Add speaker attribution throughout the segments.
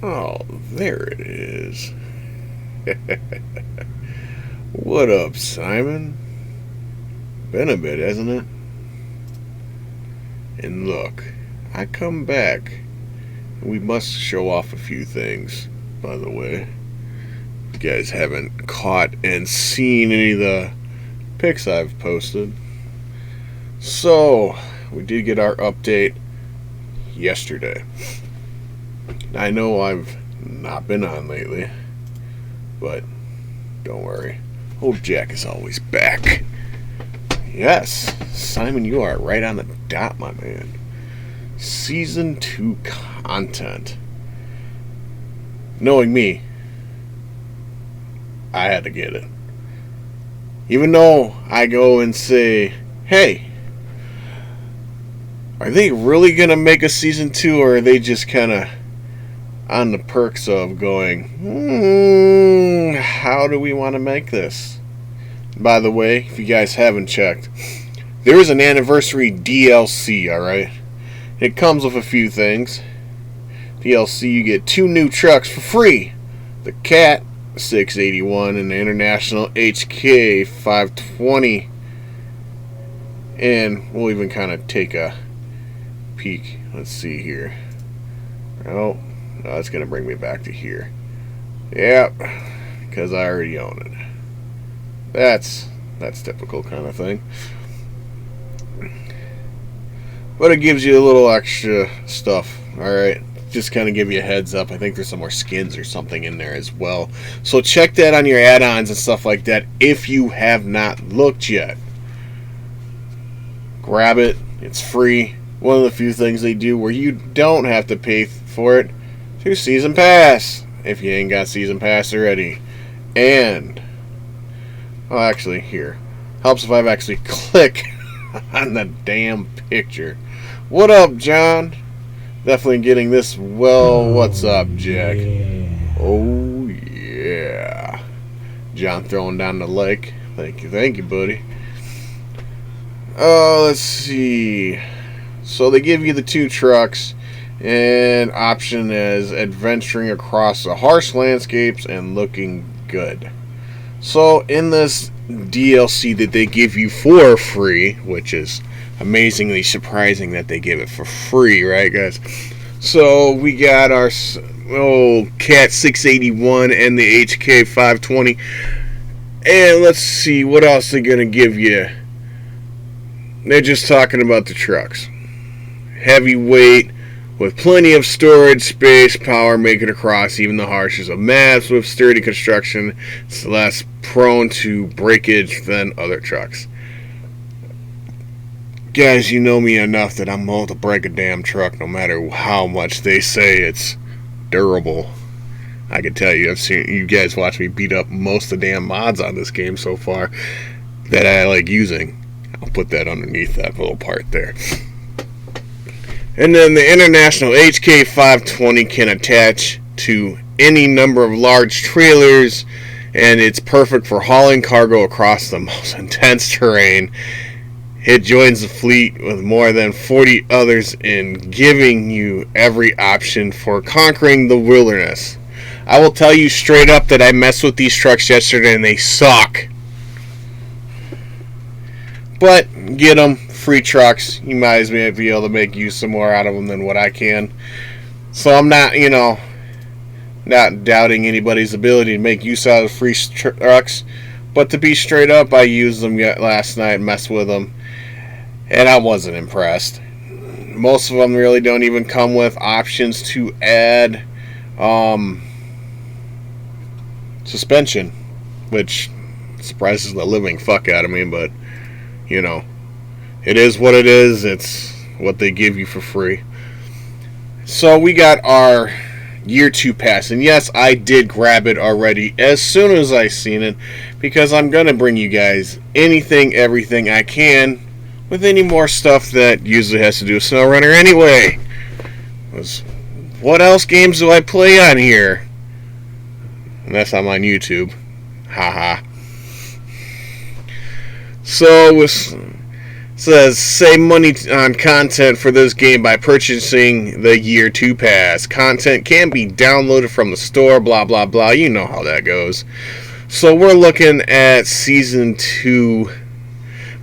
Speaker 1: Oh, there it is. What up, Simon? Been a bit, hasn't it? And look, I come back. We must show off a few things, by the way. If you guys haven't caught and seen any of the pics I've posted. So, we did get our update yesterday. I know I've not been on lately, but don't worry. Old Jack is always back. Yes, Simon, you are right on the dot, my man. Season 2 content. Knowing me, I had to get it. Even though I go and say, hey, are they really going to make a season 2, or are they just kind of on the perks of going, how do we want to make this? By the way, if you guys haven't checked, there is an anniversary DLC, alright? It comes with a few things. DLC, you get 2 new trucks for free. The Cat 681 and the International HK 520. And we'll even kind of take a peek. Let's see here. Oh, no, it's going to bring me back to here. Yep, because I already own it. That's typical kind of thing. But it gives you a little extra stuff, alright? Just kind of give you a heads up. I think there's some more skins or something in there as well. So check that on your add-ons and stuff like that if you have not looked yet. Grab it. It's free. One of the few things they do where you don't have to pay for it through Season Pass if you ain't got Season Pass already. And, well, actually, here. Helps if I've actually clicked on the damn picture. What up, John? Definitely getting this well. What's up, Jack?
Speaker 2: Yeah.
Speaker 1: Oh, yeah. John throwing down the lake. Thank you, buddy. Let's see. So they give you the 2 trucks, and option is adventuring across the harsh landscapes and looking good. So in this DLC that they give you for free, which is amazingly surprising that they give it for free, right, guys? So we got our Cat 681 and the HK 520, and let's see what else they're gonna give you. They're just talking about the trucks. Heavyweight with plenty of storage space, power, make it across even the harshest of maps. With sturdy construction, it's less prone to breakage than other trucks. Guys, you know me enough that I'm able to break a damn truck no matter how much they say it's durable. I can tell you, I've seen you guys watch me beat up most of the damn mods on this game so far that I like using. I'll put that underneath that little part there. And then the International HK 520 can attach to any number of large trailers, and it's perfect for hauling cargo across the most intense terrain. It joins the fleet with more than 40 others in giving you every option for conquering the wilderness. I will tell you straight up that I messed with these trucks yesterday and they suck. But get them. Free trucks. You might as well be able to make use some more out of them than what I can. So I'm not, not doubting anybody's ability to make use out of free trucks. But to be straight up, I used them last night, messed with them, and I wasn't impressed. Most of them really don't even come with options to add suspension, which surprises the living fuck out of me, but it is what it is. It's what they give you for free. So we got our Year 2 pass. And yes, I did grab it already as soon as I seen it, because I'm going to bring you guys anything, everything I can with any more stuff that usually has to do with SnowRunner anyway. What else games do I play on here? Unless I'm on YouTube. Haha. So with Says save money on content for this game by purchasing the Year 2 pass. Content can be downloaded from the store, blah blah blah. You know how that goes. So we're looking at Season 2,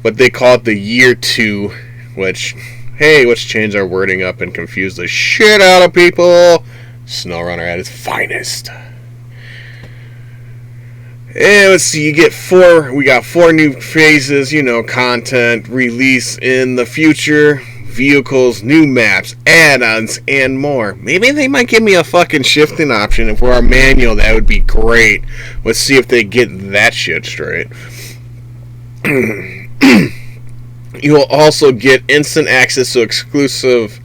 Speaker 1: but they call it the Year 2, which, hey, let's change our wording up and confuse the shit out of people. SnowRunner at its finest. And let's see, we got 4 new phases, content, release in the future, vehicles, new maps, add-ons, and more. Maybe they might give me a fucking shifting option. If we're our manual, that would be great. Let's see if they get that shit straight. You will also get instant access to exclusive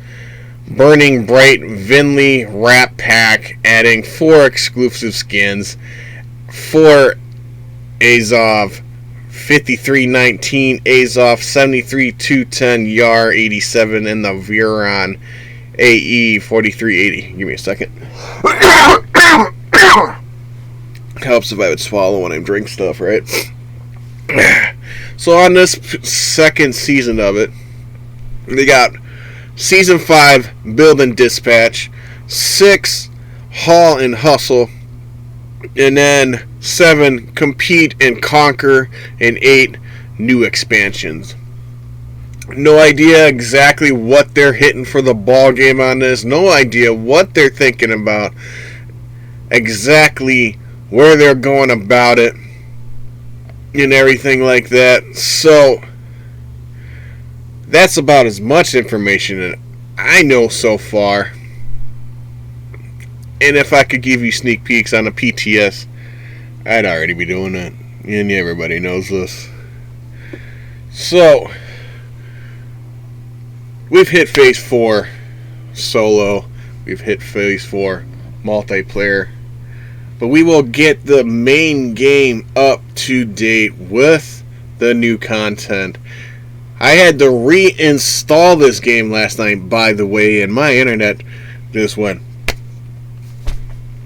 Speaker 1: Burning Bright Vinley Wrap Pack, adding 4 exclusive skins. 4 Azov 5319, Azov 73210, Yar 87, and the Viron AE 4380. Give me a second. Helps if I would swallow when I drink stuff, right? So on this second season of it, they got Season 5, Build and Dispatch, 6, Haul and Hustle, and then 7, Compete and Conquer, and 8, new expansions. No idea exactly what they're hitting for the ball game on this. No idea what they're thinking about. Exactly where they're going about it. And everything like that. So, that's about as much information that I know so far. And if I could give you sneak peeks on a PTS, I'd already be doing it. And everybody knows this. So, we've hit Phase 4 solo. We've hit Phase 4 multiplayer. But we will get the main game up to date with the new content. I had to reinstall this game last night, by the way, and my internet just went.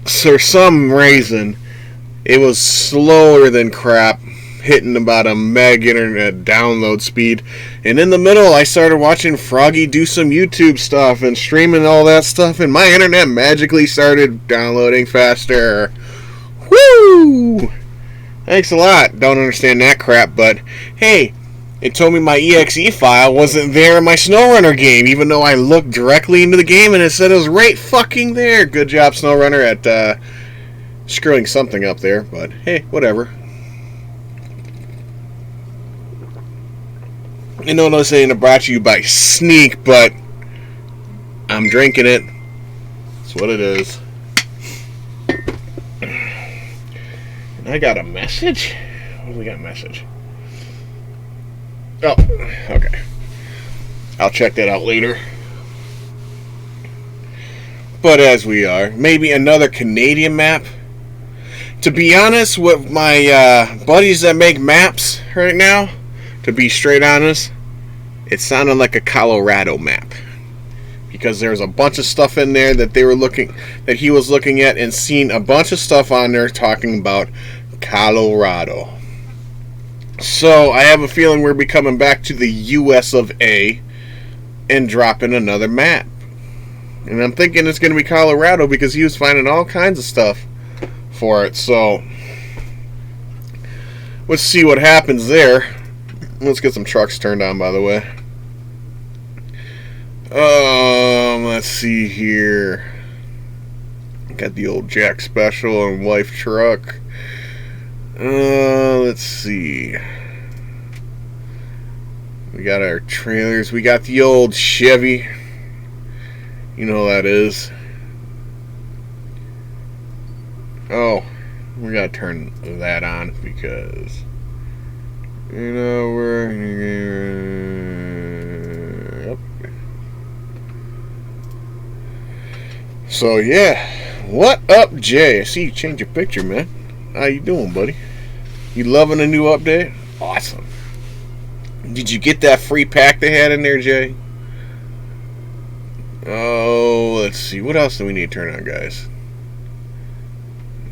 Speaker 1: For some reason, it was slower than crap, hitting about a meg internet download speed. And in the middle, I started watching Froggy do some YouTube stuff and streaming all that stuff, and my internet magically started downloading faster. Woo! Thanks a lot. Don't understand that crap, but hey, it told me my exe file wasn't there in my SnowRunner game, even though I looked directly into the game and it said it was right fucking there. Good job, SnowRunner, at screwing something up there, but hey, whatever. I know this ain't brought to you by Sneak, but I'm drinking it. That's what it is. And I got a message? What do we got message? Oh, okay. I'll check that out later. But as we are, maybe another Canadian map. To be honest, with my buddies that make maps right now, to be straight honest, it sounded like a Colorado map. Because there's a bunch of stuff in there that he was looking at and seen a bunch of stuff on there talking about Colorado. So I have a feeling we'll be coming back to the US of A and dropping another map. And I'm thinking it's going to be Colorado because he was finding all kinds of stuff for it. So let's see what happens there. Let's get some trucks turned on, by the way. Let's see here. Got the old Jack Special and wife truck. Let's see. We got our trailers. We got the old Chevy. You know what that is. Oh, we gotta turn that on because we're yep. So yeah, what up, Jay? I see you changed your picture, man. How you doing, buddy? You loving a new update? Awesome. Did you get that free pack they had in there, Jay? Oh, let's see. What else do we need to turn on, guys?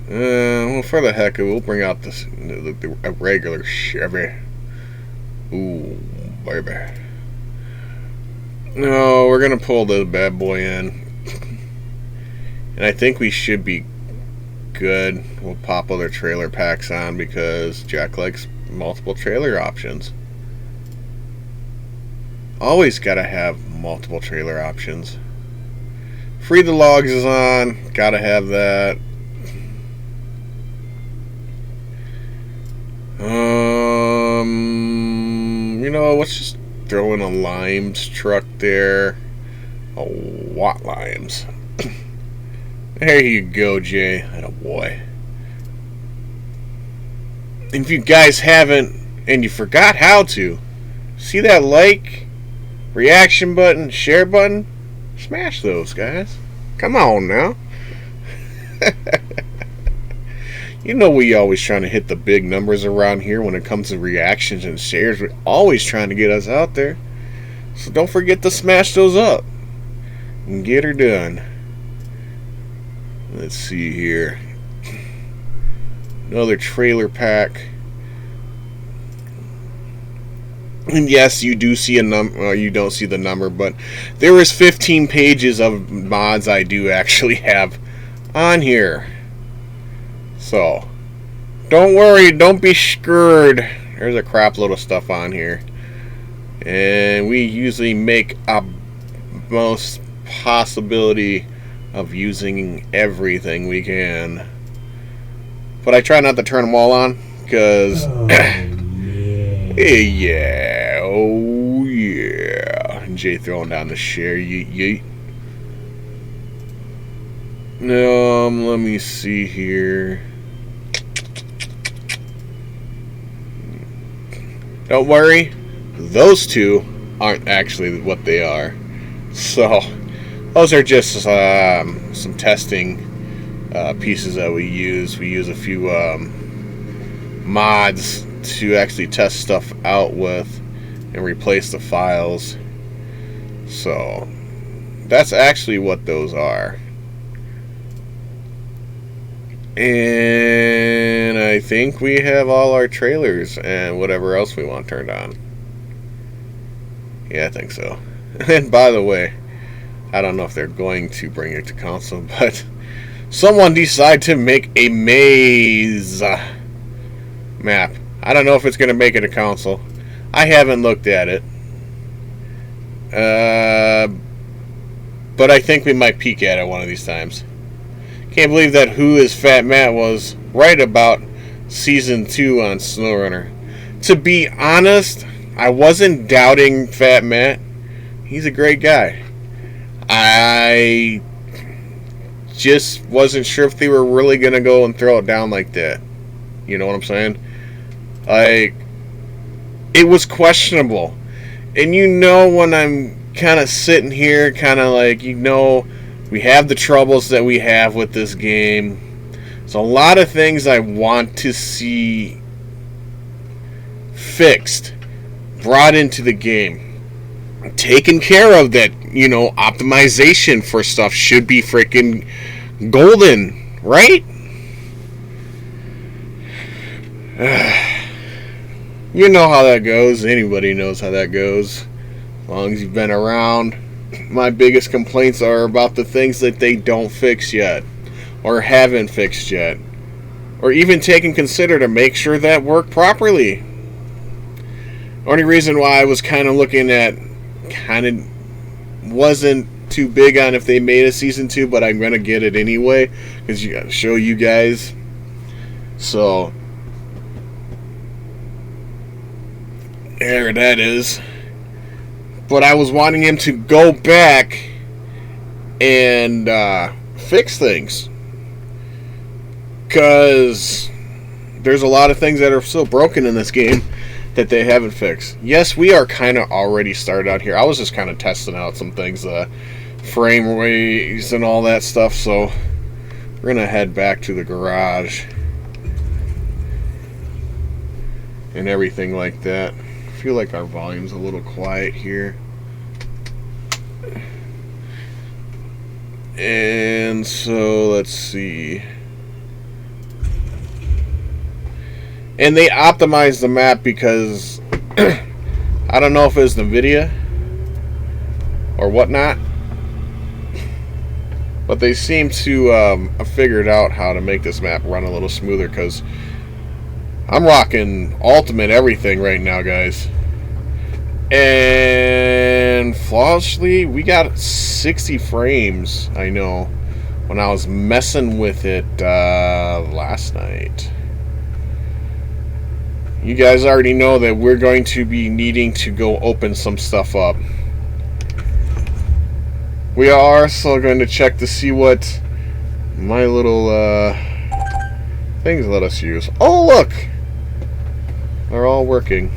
Speaker 1: Well, for the heck of it, we'll bring out a regular Chevy. Ooh, baby. No, we're gonna pull the bad boy in. And I think we should be good. We'll pop other trailer packs on because Jack likes multiple trailer options. Always gotta have multiple trailer options. Free the logs is on. Gotta have that. You know, let's just throw in a Limes truck there. A Watt Limes. There you go, Jay. Atta boy. If you guys haven't, and you forgot how to, see that like, reaction button, share button? Smash those, guys. Come on now. You know we always trying to hit the big numbers around here when it comes to reactions and shares. We're always trying to get us out there. So don't forget to smash those up and get her done. Let's see here. Another trailer pack. And yes, you do see a number. You don't see the number, but there is 15 pages of mods I do actually have on here. So, don't worry, don't be scared. There's a crap load of stuff on here. And we usually make a most possibility of using everything we can. But I try not to turn them all on, because... yeah, oh yeah. Jay throwing down the share, yeet. Let me see here. Don't worry, those two aren't actually what they are. So, those are just some testing pieces that we use. We use a few mods to actually test stuff out with and replace the files. So, that's actually what those are. And I think we have all our trailers and whatever else we want turned on. Yeah, I think so. And by the way, I don't know if they're going to bring it to console, but someone decided to make a maze map. I don't know if it's going to make it a console. I haven't looked at it. But I think we might peek at it one of these times. Can't believe that Who is Fat Matt was right about Season 2 on SnowRunner. To be honest, I wasn't doubting Fat Matt. He's a great guy. I just wasn't sure if they were really going to go and throw it down like that. You know what I'm saying? Like, it was questionable. And you know when I'm kind of sitting here, kind of like, you know, we have the troubles that we have with this game. There's a lot of things I want to see fixed, brought into the game, taken care of. That, you know, optimization for stuff should be freaking golden, right? You know how that goes. Anybody knows how that goes. As long as you've been around. My biggest complaints are about the things that they don't fix yet, or haven't fixed yet, or even taken consider to make sure that work properly. Only reason why I was kind of looking at, kind of wasn't too big on if they made a season 2, but I'm gonna get it anyway because you gotta show you guys. So there that is. But I was wanting him to go back and fix things. Because there's a lot of things that are still broken in this game that they haven't fixed. Yes, we are kind of already started out here. I was just kind of testing out some things, frame rates and all that stuff. So we're going to head back to the garage and everything like that. I feel like our volume's a little quiet here. And so let's see. And they optimized the map because I don't know if it was NVIDIA or whatnot. But they seem to have figured out how to make this map run a little smoother, because I'm rocking ultimate everything right now, guys. And flawlessly, we got 60 frames, I know, when I was messing with it last night. You guys already know that we're going to be needing to go open some stuff up. We are also going to check to see what my little things let us use. Oh, look! They're all working.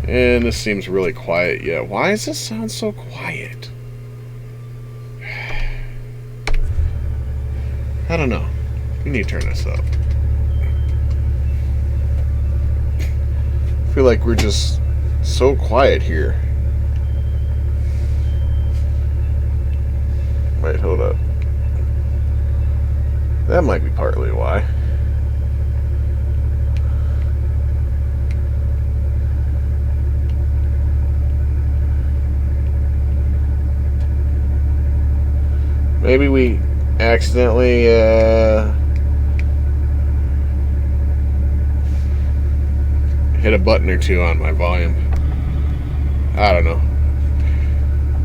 Speaker 1: And this seems really quiet yet. Why does this sound so quiet? I don't know. We need to turn this up. I feel like we're just so quiet here. Wait, hold up. That might be partly why. Maybe we accidentally hit a button or two on my volume. I don't know.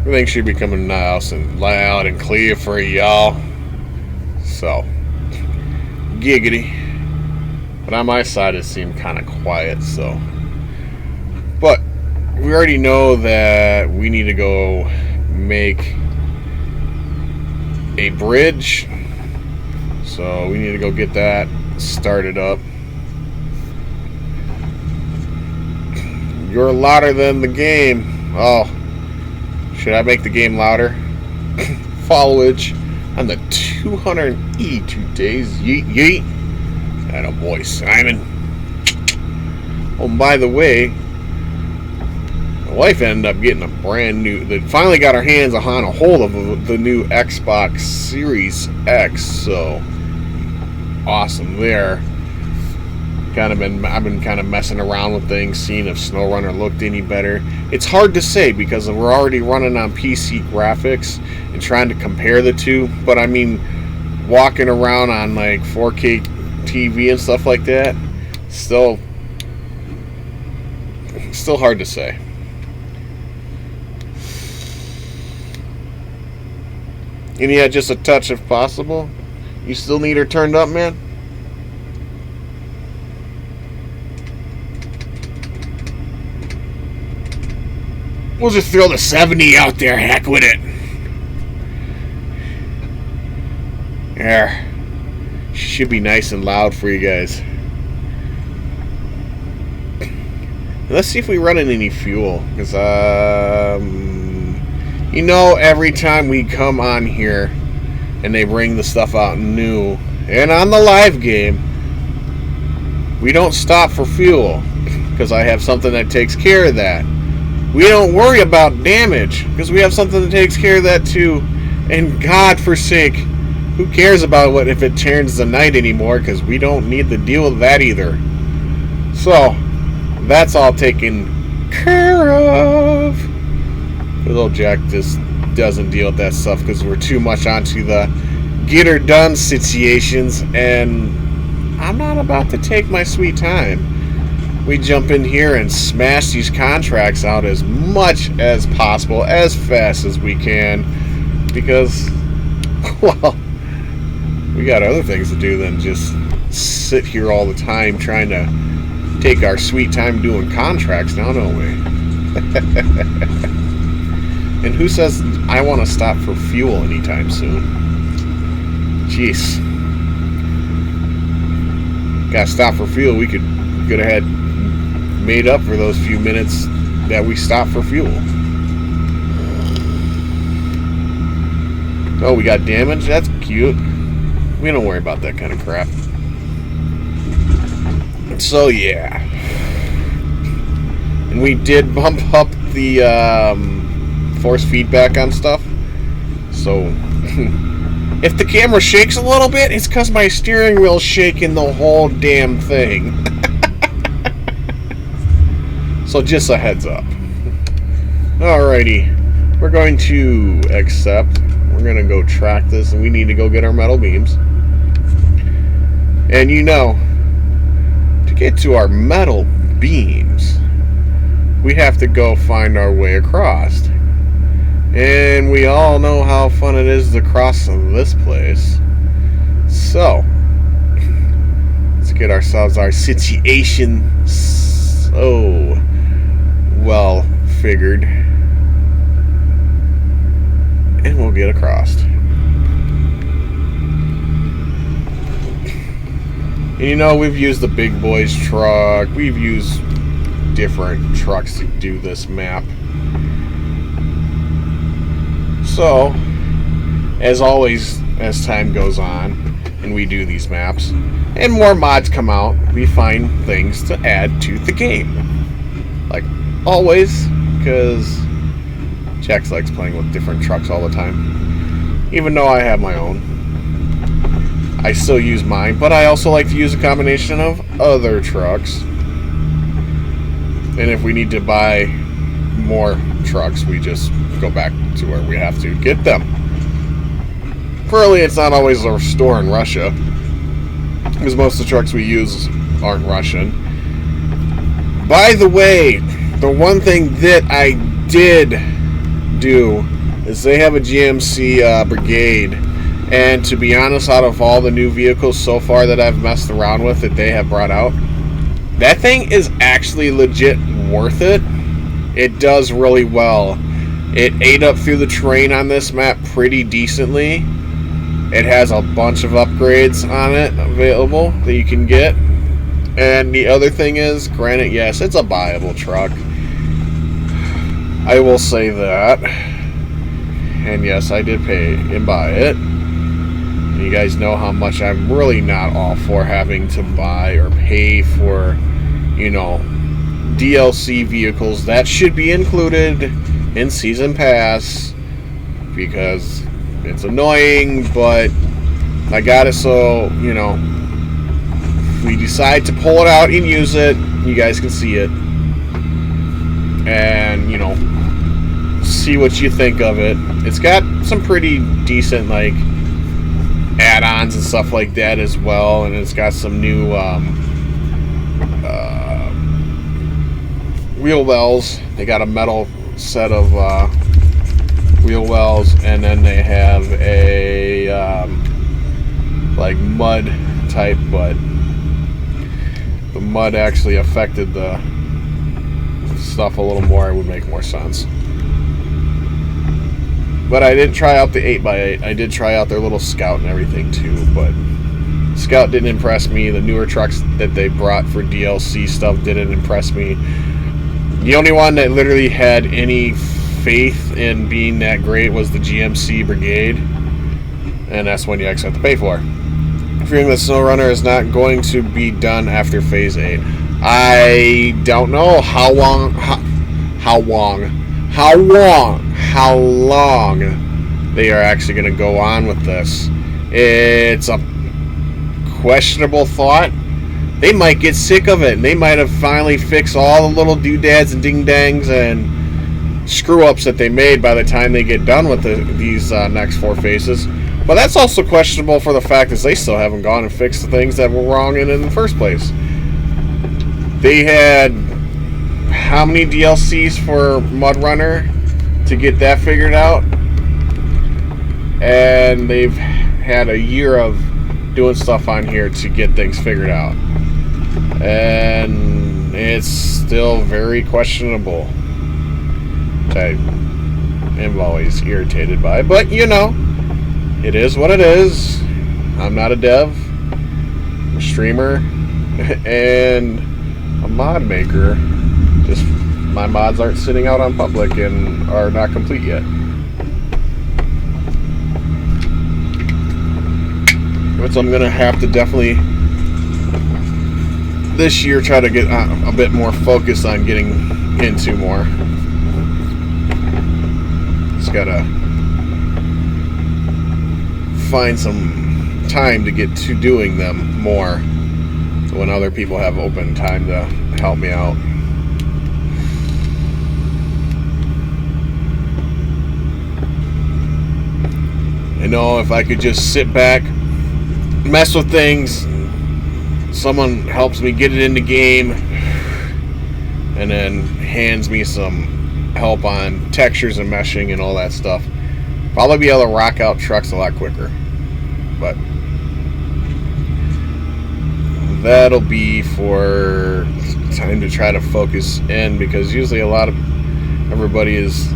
Speaker 1: Everything should be coming nice and loud and clear for y'all. So, giggity. But on my side, it seemed kind of quiet, so. But, we already know that we need to go make a bridge. So, we need to go get that started up. You're louder than the game. Oh. Should I make the game louder? Followage on the 282 days. Yeet, yeet. Atta boy, Simon. Oh, and by the way, my wife ended up getting a brand new. They finally got her hands on a hold of the new Xbox Series X. So awesome there. I've been kind of messing around with things, seeing if SnowRunner looked any better. It's hard to say because we're already running on PC graphics and trying to compare the two. But I mean, walking around on like 4K TV and stuff like that, still hard to say. And yeah, just a touch if possible. You still need her turned up, man? We'll just throw the 70 out there. Heck with it. There. Should be nice and loud for you guys. Let's see if we run in any fuel. Because, you know, every time we come on here and they bring the stuff out new, and on the live game, we don't stop for fuel. Because I have something that takes care of that. We don't worry about damage because we have something that takes care of that too. And God forsake, who cares about what if it turns the night anymore, because we don't need to deal with that either. So that's all taken care of. Little Jack just doesn't deal with that stuff because we're too much onto the get her done situations, and I'm not about to take my sweet time. We jump in here and smash these contracts out as much as possible, as fast as we can, because, well, we got other things to do than just sit here all the time trying to take our sweet time doing contracts now, don't we? And who says I want to stop for fuel anytime soon? Jeez. Gotta stop for fuel. We could have had made up for those few minutes that we stopped for fuel. Oh, we got damage? That's cute. We don't worry about that kind of crap. So, yeah. And we did bump up the force feedback on stuff. So, if the camera shakes a little bit, it's because my steering wheel's shaking the whole damn thing. So just a heads up. Alrighty, we're going to accept. We're going to go track this, and we need to go get our metal beams. And you know, to get to our metal beams, we have to go find our way across. And we all know how fun it is to cross this place. So, let's get ourselves our situation so well figured. And we'll get across. And you know, we've used the big boys truck. We've used different trucks to do this map. So, as always, as time goes on and we do these maps and more mods come out, we find things to add to the game. Like always, because Jax likes playing with different trucks all the time. Even though I have my own, I still use mine, but I also like to use a combination of other trucks. And if we need to buy more trucks, we just go back to where we have to get them. Currently, it's not always a store in Russia, because most of the trucks we use aren't Russian. By the way, the one thing that I did do is they have a GMC brigade, and to be honest, out of all the new vehicles so far that I've messed around with that they have brought out, that thing is actually legit worth it. It does really well. It ate up through the terrain on this map pretty decently. It has a bunch of upgrades on it available that you can get. And the other thing is, granted, yes, it's a buyable truck. I will say that. And yes, I did pay and buy it. And you guys know how much I'm really not all for having to buy or pay for, you know, DLC vehicles. That should be included in Season Pass because it's annoying, but I got it so, you know, if we decide to pull it out and use it, you guys can see it and, you know, see what you think of it. It's got some pretty decent, like, add-ons and stuff like that as well, and it's got some new wheel wells. They got a metal set of wheel wells, and then they have a like mud type, but the mud actually affected the stuff a little more. It would make more sense. But I didn't try out the 8x8. I did try out their little Scout and everything too, but Scout didn't impress me. The newer trucks that they brought for DLC stuff didn't impress me. The only one that literally had any faith in being that great was the GMC Brigade, and that's one you actually have to pay for. Fearing that SnowRunner is not going to be done after Phase 8. I don't know how long they are actually going to go on with this. It's a questionable thought. They might get sick of it, and they might have finally fixed all the little doodads and ding-dangs and screw-ups that they made by the time they get done with these next 4 phases. But that's also questionable for the fact that they still haven't gone and fixed the things that were wrong in the first place. They had how many DLCs for Mud Runner to get that figured out? And they've had a year of doing stuff on here to get things figured out. And it's still very questionable. Which I am always irritated by. But, you know, it is what it is. I'm not a dev. I'm a streamer. And a mod maker. Just my mods aren't sitting out on public and are not complete yet. So I'm gonna have to definitely this year try to get a bit more focused on getting into more. Just gotta find some time to get to doing them more when other people have open time to help me out. I know if I could just sit back, mess with things, someone helps me get it in the game, and then hands me some help on textures and meshing and all that stuff, probably be able to rock out trucks a lot quicker. But that'll be for time to try to focus in, because usually everybody is,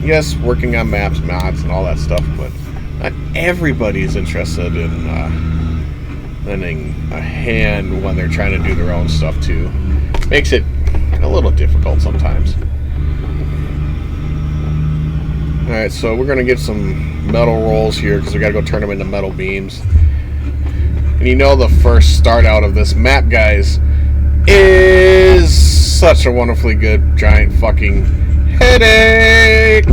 Speaker 1: yes, working on maps, mods, and all that stuff, but not everybody is interested in lending a hand when they're trying to do their own stuff too. Makes it a little difficult sometimes. Alright, so we're going to get some metal rolls here, because we got to go turn them into metal beams. And you know the first start out of this map, guys, is such a wonderfully good giant fucking headache!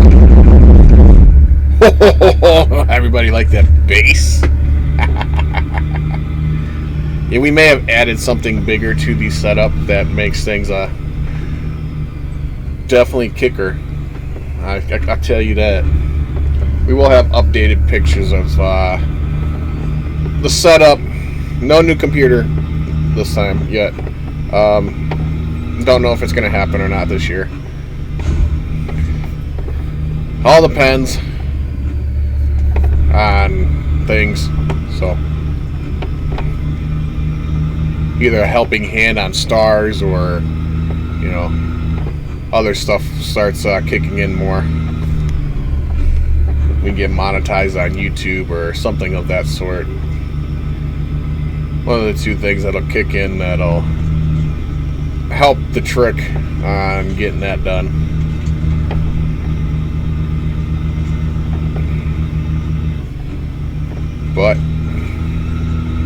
Speaker 1: Everybody like that bass? Yeah, we may have added something bigger to the setup that makes things definitely kicker. I'll tell you that. We will have updated pictures of the setup. No new computer this time yet. Don't know if it's going to happen or not this year. All depends on things. So either a helping hand on stars, or other stuff starts kicking in more. We get monetized on YouTube or something of that sort. One of the two things that'll kick in that'll help the trick on getting that done. But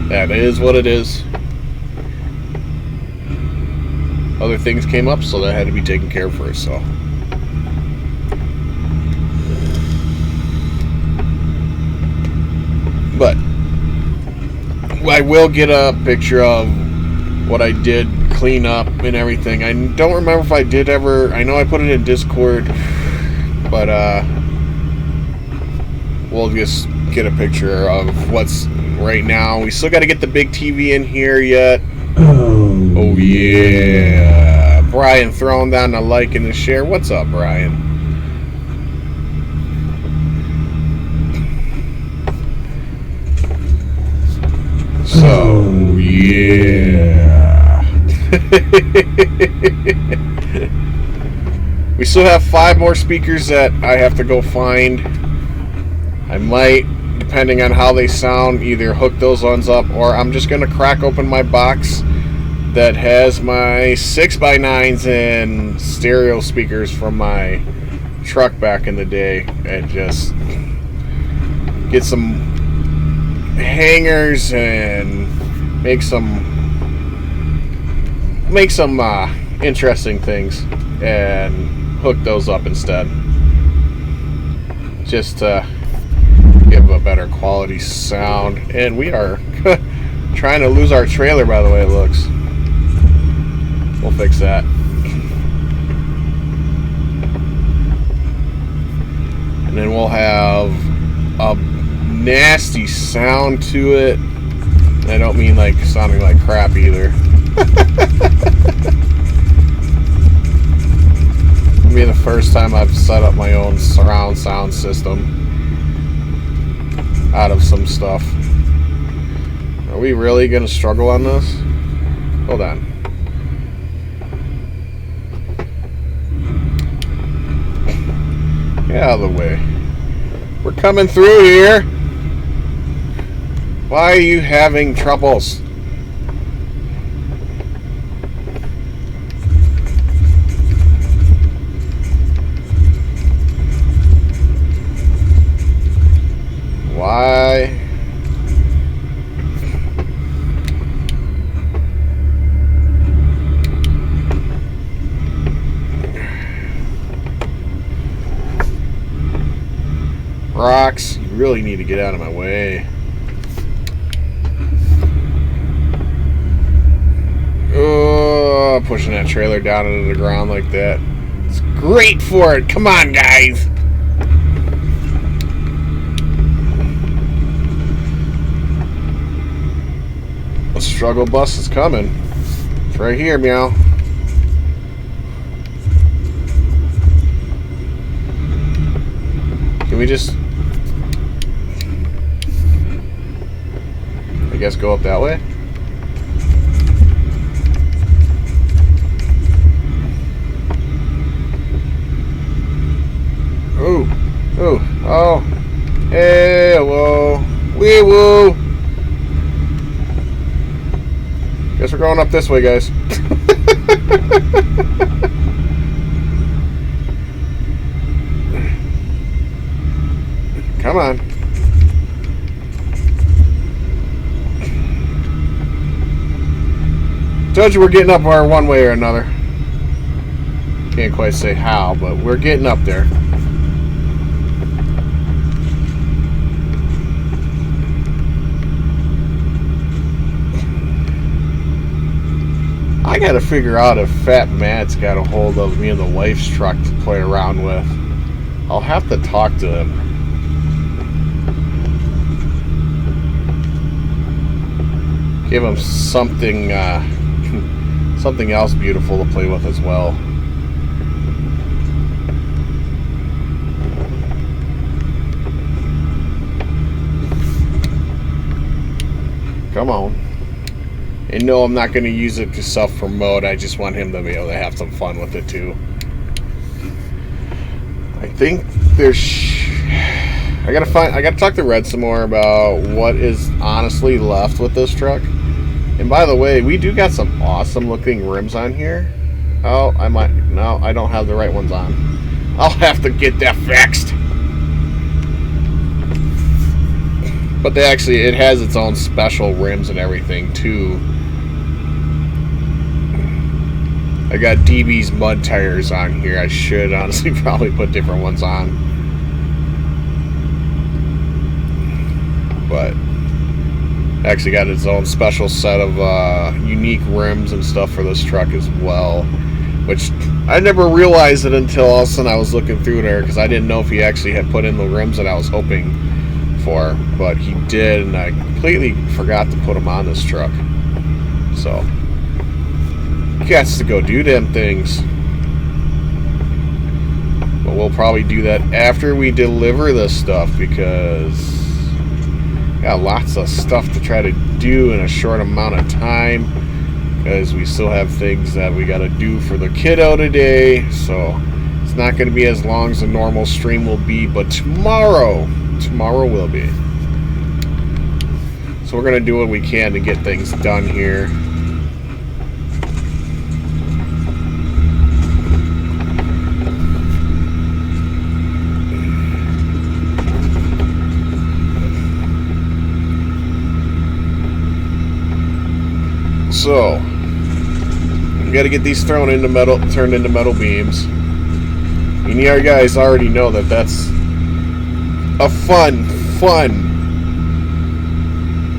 Speaker 1: that is what it is. Other things came up, so that had to be taken care of first. So but I will get a picture of what I did clean up and everything. I don't remember if I did ever. I know I put it in Discord, but we'll just get a picture of what's right now. We still got to get the big TV in here yet. Oh yeah, Brian throwing down the like and the share. What's up, Brian? So yeah. We still have 5 more speakers that I have to go find. I might, depending on how they sound, either hook those ones up, or I'm just gonna crack open my box that has my 6x9s and stereo speakers from my truck back in the day, and just get some hangers and make some interesting things and hook those up instead, just to give a better quality sound. And we are trying to lose our trailer, by the way it looks. We'll fix that. And then we'll have a nasty sound to it. I don't mean like sounding like crap either. It'll be the first time I've set up my own surround sound system out of some stuff. Are we really gonna struggle on this? Hold on. Get out of the way. We're coming through here. Why are you having troubles? Why? Rocks, you really need to get out of my way. Oh, pushing that trailer down into the ground like that. It's great for it. Come on, guys. A struggle bus is coming. It's right here, meow. Can we just... I guess go up that way? Ooh. Ooh. Oh. Hey, whoa. Wee woo. Guess we're going up this way, guys. Come on. Told you we're getting up there one way or another. Can't quite say how, but we're getting up there. I gotta figure out if Fat Matt's got a hold of me and the wife's truck to play around with. I'll have to talk to him. Give him something, something else beautiful to play with as well. Come on. And no, I'm not going to use it to self-promote. I just want him to be able to have some fun with it too. I think there's... I gotta talk to Red some more about what is honestly left with this truck. And by the way, we do got some awesome looking rims on here. Oh, I might... No, I don't have the right ones on. I'll have to get that fixed. But they actually... It has its own special rims and everything too. I got DB's mud tires on here. I should honestly probably put different ones on. But actually got its own special set of unique rims and stuff for this truck as well, which I never realized it until all of a sudden I was looking through there, because I didn't know if he actually had put in the rims that I was hoping for, but he did, and I completely forgot to put them on this truck. So gets to go do them things. But we'll probably do that after we deliver this stuff, because got lots of stuff to try to do in a short amount of time, because we still have things that we got to do for the kiddo today. So it's not going to be as long as a normal stream will be, but tomorrow will be. So we're going to do what we can to get things done here. So we got to get these turned into metal beams. And you guys already know that that's a fun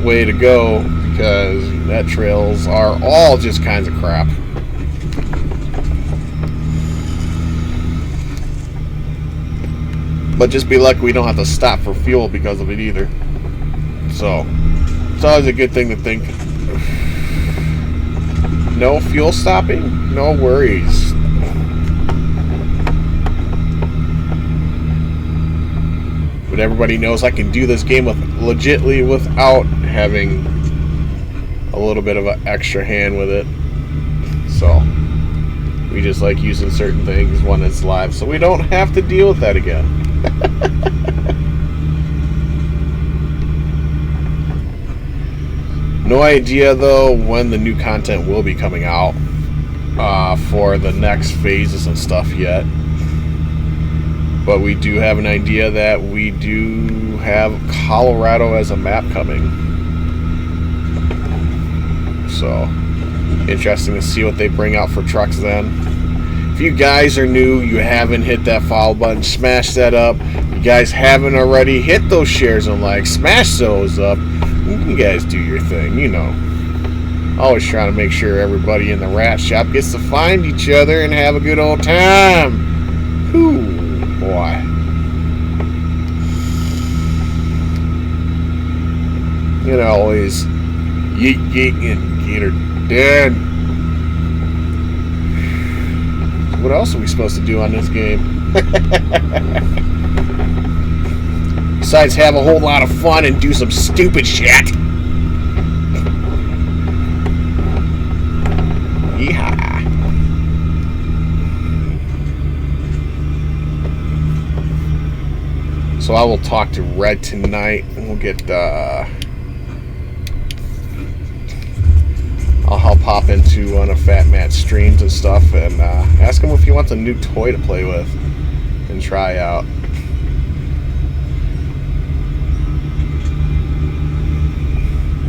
Speaker 1: way to go, because net trails are all just kinds of crap. But just be lucky we don't have to stop for fuel because of it either. So it's always a good thing to think. No fuel stopping? No worries. But everybody knows I can do this game legitly without having a little bit of an extra hand with it. So we just like using certain things when it's live, so we don't have to deal with that again. No idea though when the new content will be coming out for the next phases and stuff yet. But we do have an idea that we do have Colorado as a map coming. So interesting to see what they bring out for trucks then. If you guys are new, you haven't hit that follow button, smash that up. If you guys haven't already, hit those shares and likes, smash those up. You guys do your thing, you know. Always trying to make sure everybody in the rat shop gets to find each other and have a good old time. Whew, boy. You know, always Yeet, yeet, and get her dead. What else are we supposed to do on this game? Besides have a whole lot of fun and do some stupid shit. Yeehaw. So I will talk to Red tonight, and we'll get I'll pop into one of Fat Matt's streams and stuff, and ask him if he wants a new toy to play with and try out.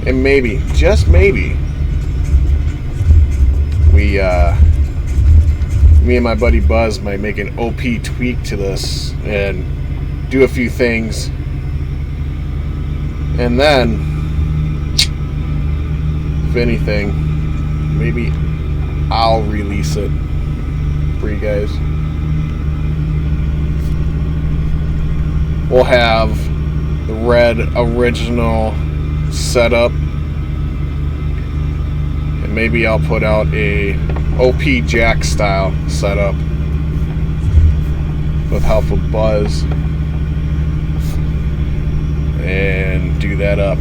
Speaker 1: And maybe, just maybe, me and my buddy Buzz might make an OP tweak to this and do a few things, and then, if anything, maybe I'll release it for you guys. We'll have the Red original setup, and maybe I'll put out a OP Jack style setup with help of Buzz and do that up.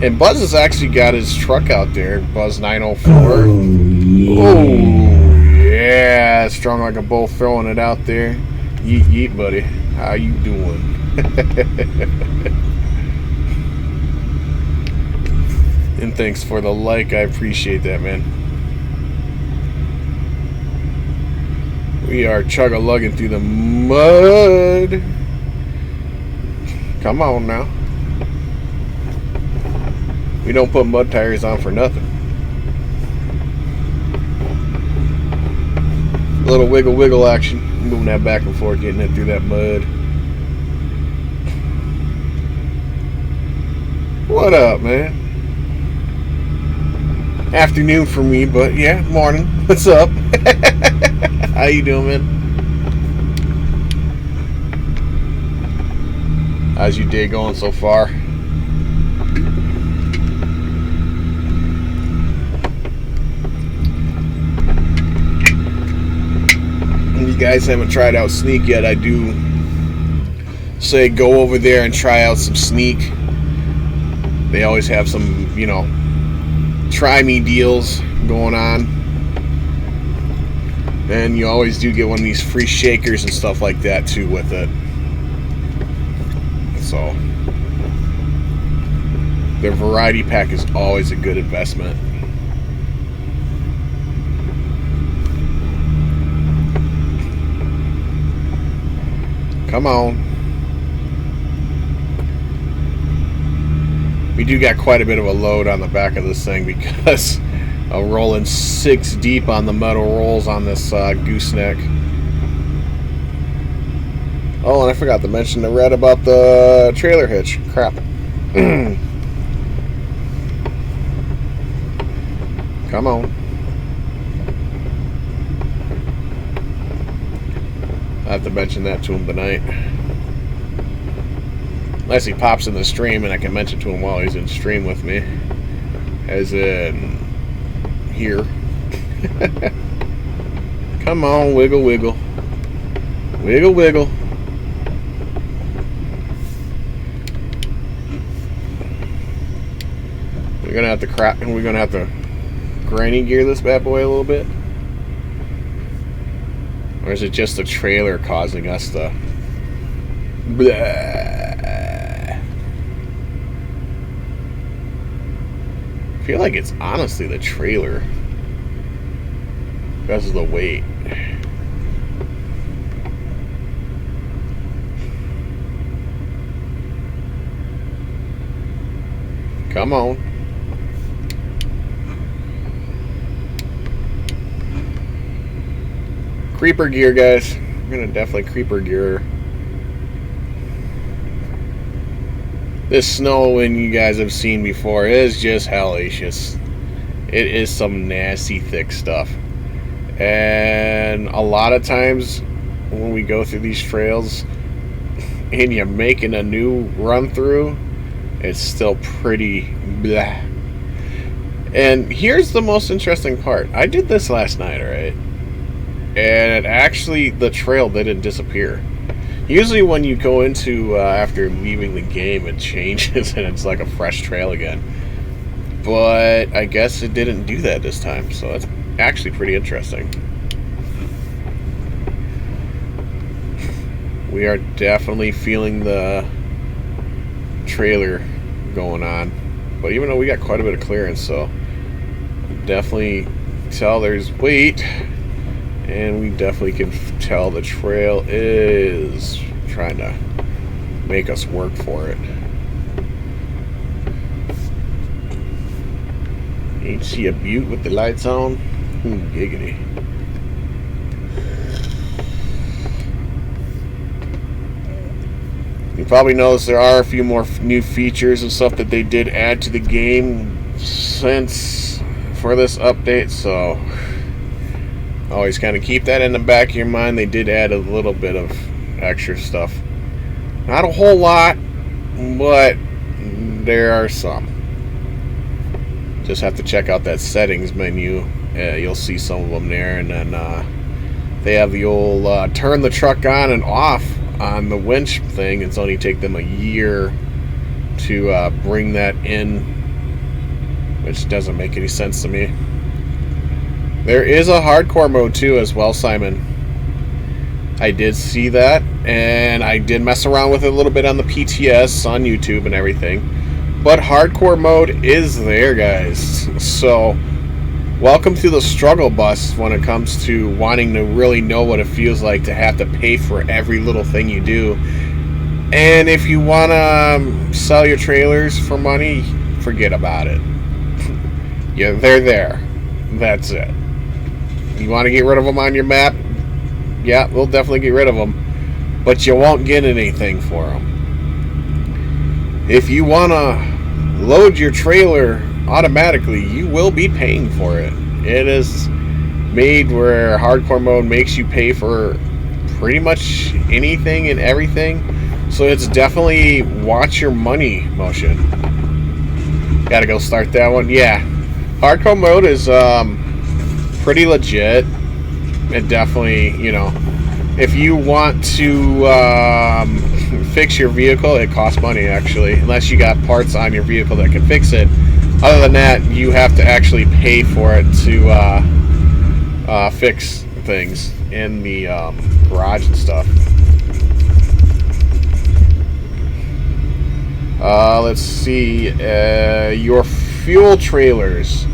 Speaker 1: And Buzz has actually got his truck out there, Buzz 904. Oh yeah, oh, yeah. Strong like a bull, throwing it out there. Yeet yeet, buddy. How you doing? And thanks for the like, I appreciate that, man. We are chug-a-lugging through the mud. Come on now. We don't put mud tires on for nothing. A little wiggle wiggle action. Moving that back and forth, getting it through that mud. What up, man? Afternoon for me, but yeah, morning. What's up? How you doing, man? How's your day going so far? If you guys haven't tried out Sneak yet, I do say go over there and try out some Sneak. They always have some, you know, try me deals going on, and you always do get one of these free shakers and stuff like that too with it. So their variety pack is always a good investment. Come on. We do got quite a bit of a load on the back of this thing because I'm rolling 6 deep on the metal rolls on this gooseneck. Oh, and I forgot to mention the Red about the trailer hitch. Crap. Come on. I have to mention that to him tonight. Unless he pops in the stream and I can mention to him while he's in stream with me. As in here. Come on, wiggle wiggle. Wiggle wiggle. We're gonna have to granny gear this bad boy a little bit. Or is it just the trailer causing us to blah? I feel like it's honestly the trailer because of the weight. Come on. Creeper gear, guys. I'm gonna definitely creeper gear. This snow, and you guys have seen before, is just hellacious. It is some nasty thick stuff. And a lot of times when we go through these trails and you're making a new run through, it's still pretty blah. And here's the most interesting part. I did this last night, right? And it actually, the trail didn't disappear. Usually when you go into, after leaving the game, it changes and it's like a fresh trail again. But I guess it didn't do that this time, so that's actually pretty interesting. We are definitely feeling the trailer going on. But even though we got quite a bit of clearance, so definitely tell there's weight. And we definitely can tell the trail is trying to make us work for it. Ain't she a beaut with the lights on? Giggity. You probably noticed there are a few more new features and stuff that they did add to the game since for this update, so always kind of keep that in the back of your mind. They did add a little bit of extra stuff. Not a whole lot, but there are some. Just have to check out that settings menu. You'll see some of them there. And then they have the old turn the truck on and off on the winch thing. It's only take them a year to bring that in, which doesn't make any sense to me. There is a hardcore mode too as well, Simon. I did see that, and I did mess around with it a little bit on the PTS on YouTube and everything. But hardcore mode is there, guys. So, welcome to the struggle bus when it comes to wanting to really know what it feels like to have to pay for every little thing you do. And if you want to sell your trailers for money, forget about it. Yeah, they're there. That's it. You want to get rid of them on your map? Yeah, we'll definitely get rid of them. But you won't get anything for them. If you want to load your trailer automatically, you will be paying for it. It is made where hardcore mode makes you pay for pretty much anything and everything. So it's definitely watch your money motion. Gotta go start that one. Yeah. Hardcore mode is pretty legit. It definitely, you know, if you want to fix your vehicle, it costs money actually, unless you got parts on your vehicle that can fix it. Other than that, you have to actually pay for it to fix things in the garage and stuff. Let's see. Your fuel trailers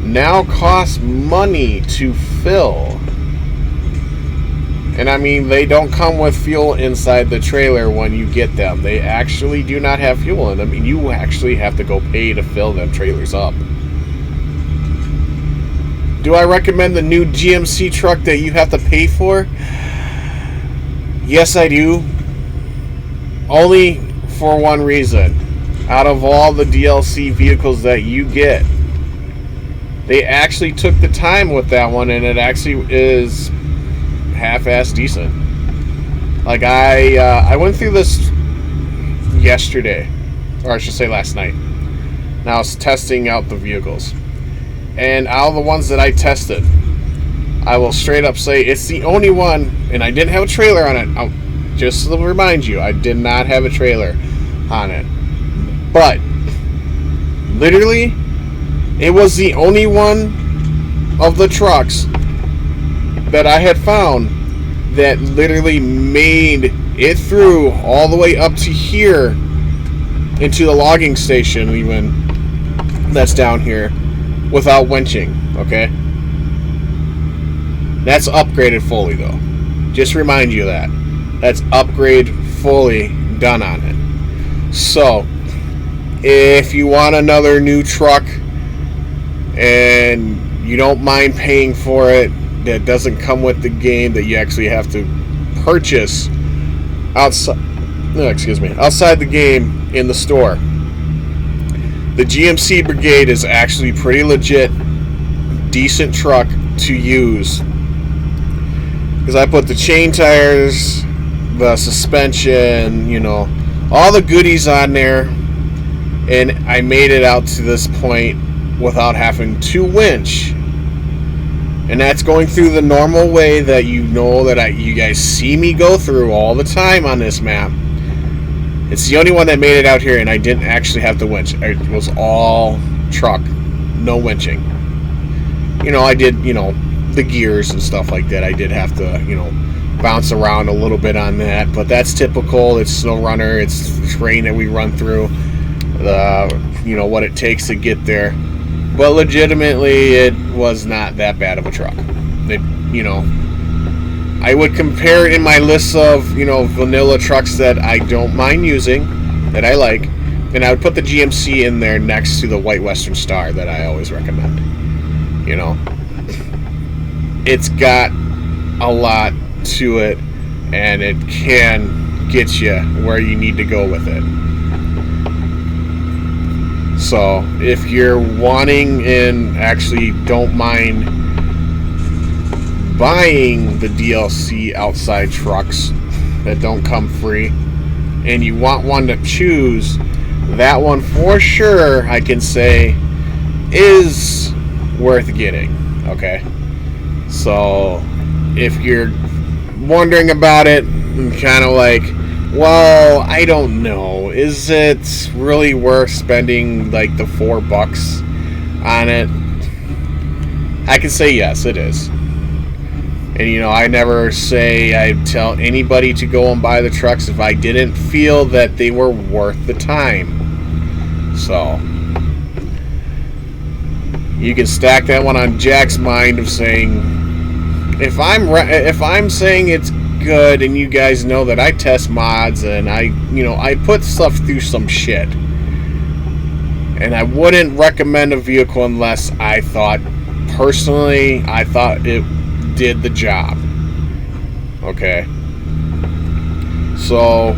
Speaker 1: now cost money to fill. And I mean, they don't come with fuel inside the trailer when you get them. They actually do not have fuel in them. And you actually have to go pay to fill them trailers up. Do I recommend the new GMC truck that you have to pay for? Yes, I do. Only for one reason. Out of all the DLC vehicles that you get, they actually took the time with that one, and it actually is half-ass decent. Like I went through this yesterday, or I should say last night. Now I was testing out the vehicles, and out of the ones that I tested, I will straight up say it's the only one, and I didn't have a trailer on it. Just to remind you, I did not have a trailer on it, but literally it was the only one of the trucks that I had found that literally made it through all the way up to here into the logging station, even that's down here, without winching. Okay, that's upgraded fully though. Just remind you of that. That's upgrade fully done on it. So if you want another new truck and you don't mind paying for it, that doesn't come with the game, that you actually have to purchase outside the game in the store. The GMC Brigade is actually pretty legit, decent truck to use. Because I put the chain tires, the suspension, you know, all the goodies on there, and I made it out to this point without having to winch. And that's going through the normal way that you know that you guys see me go through all the time on this map. It's the only one that made it out here, and I didn't actually have to winch. It was all truck, no winching. You know, I did, you know, the gears and stuff like that. I did have to, you know, bounce around a little bit on that, but that's typical. It's snow runner. It's the terrain that we run through. You know, what it takes to get there. But legitimately, it was not that bad of a truck. It, you know, I would compare it in my list of, you know, vanilla trucks that I don't mind using, that I like, and I would put the GMC in there next to the White Western Star that I always recommend. You know, it's got a lot to it, and it can get you where you need to go with it. So if you're wanting and actually don't mind buying the DLC outside trucks that don't come free, and you want one to choose, that one for sure I can say is worth getting. Okay, so if you're wondering about it and kind of like, well, I don't know, is it really worth spending like the $4 on it? I can say yes, it is. And you know, I never say I'd tell anybody to go and buy the trucks if I didn't feel that they were worth the time. So you can stack that one on Jack's mind of saying, if I'm saying it's good, and you guys know that I test mods and I put stuff through some shit, and I wouldn't recommend a vehicle unless I thought it did the job. Okay, so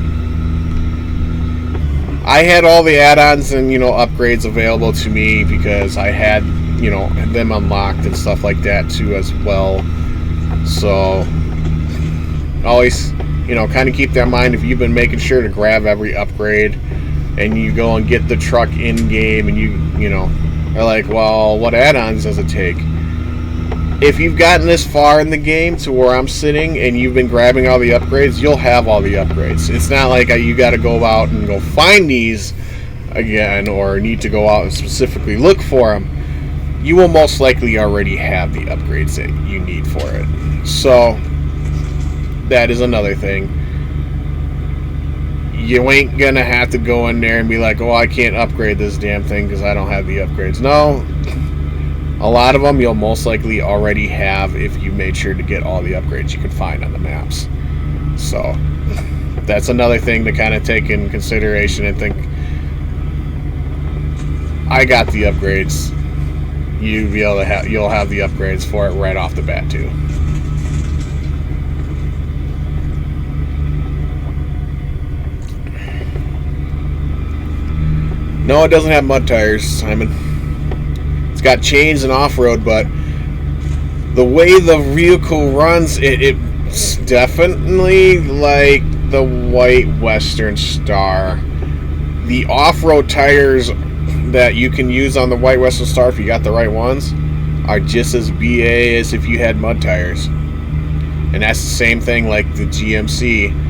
Speaker 1: I had all the add-ons and, you know, upgrades available to me because I had, you know, them unlocked and stuff like that too as well. So always, you know, kind of keep that in mind if you've been making sure to grab every upgrade and you go and get the truck in game and you know, are like, well, what add-ons does it take? If you've gotten this far in the game to where I'm sitting and you've been grabbing all the upgrades, you'll have all the upgrades. It's not like you got to go out and go find these again or need to go out and specifically look for them. You will most likely already have the upgrades that you need for it. So that is another thing. You ain't gonna have to go in there and be like, oh, I can't upgrade this damn thing because I don't have the upgrades. No, a lot of them you'll most likely already have if you made sure to get all the upgrades you can find on the maps. So that's another thing to kind of take in consideration and think, I got the upgrades. You'll have the upgrades for it right off the bat too. No, it doesn't have mud tires, Simon. It's got chains and off-road, but the way the vehicle runs, it's definitely like the White Western Star. The off-road tires that you can use on the White Western Star, if you got the right ones, are just as BA as if you had mud tires. And that's the same thing like the GMC.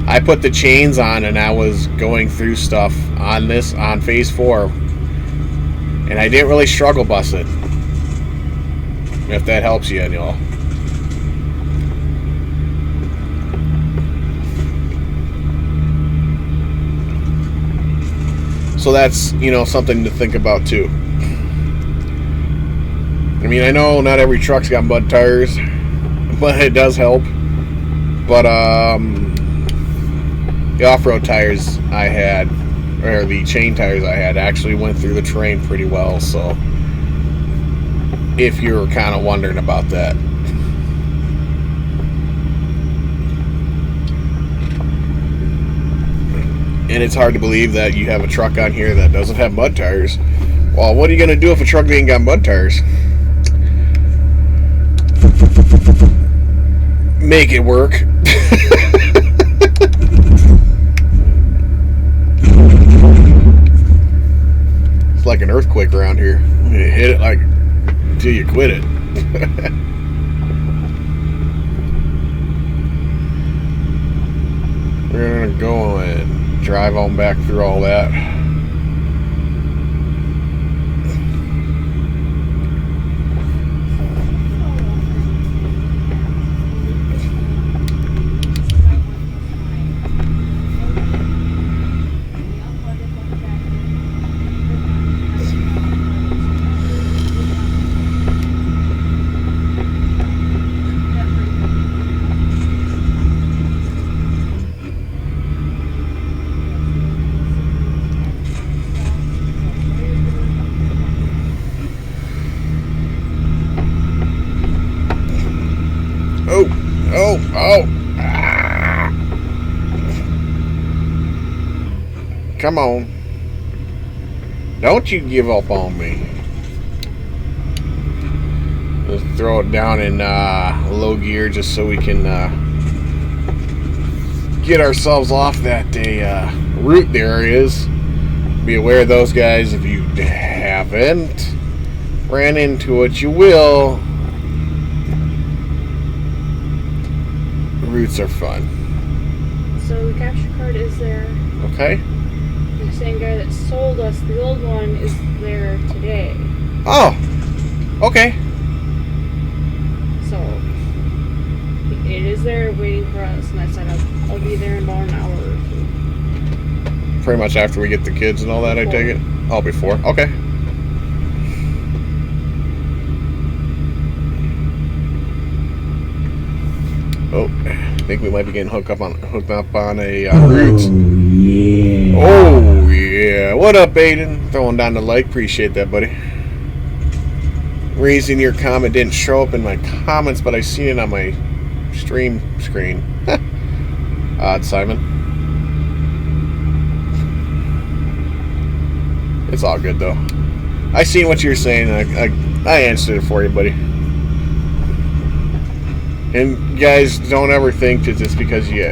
Speaker 1: I put the chains on and I was going through stuff on phase 4, and I didn't really struggle bus it, if that helps you, y'all. So that's, you know, something to think about too. I mean, I know not every truck's got mud tires, but it does help. But the off-road tires I had, or the chain tires I had, actually went through the terrain pretty well. So if you're kind of wondering about that. And it's hard to believe that you have a truck on here that doesn't have mud tires. Well, what are you going to do if a truck ain't got mud tires? Make it work. It's like an earthquake around here. hit it like till you quit it. We're gonna go and drive on back through all that. Oh! Ah. Come on. Don't you give up on me. Let's throw it down in low gear just so we can get ourselves off that route there is. Be aware of those guys if you haven't ran into it. You will. Routes are fun.
Speaker 2: So the capture card is there.
Speaker 1: Okay.
Speaker 2: The same guy that sold us the old one is there today.
Speaker 1: Oh. Okay.
Speaker 2: So it is there waiting for us, and I said I'll be there in about an hour or two.
Speaker 1: Pretty much after we get the kids and all that, before. I take it? Oh, before. Okay. Oh, I think we might be getting hooked up on a route.
Speaker 3: Yeah.
Speaker 1: Oh yeah! What up, Aiden? Throwing down the like. Appreciate that, buddy. Reason your comment didn't show up in my comments, but I seen it on my stream screen. Odd, Simon. It's all good though. I seen what you're saying. I answered it for you, buddy. And guys, don't ever think that just because you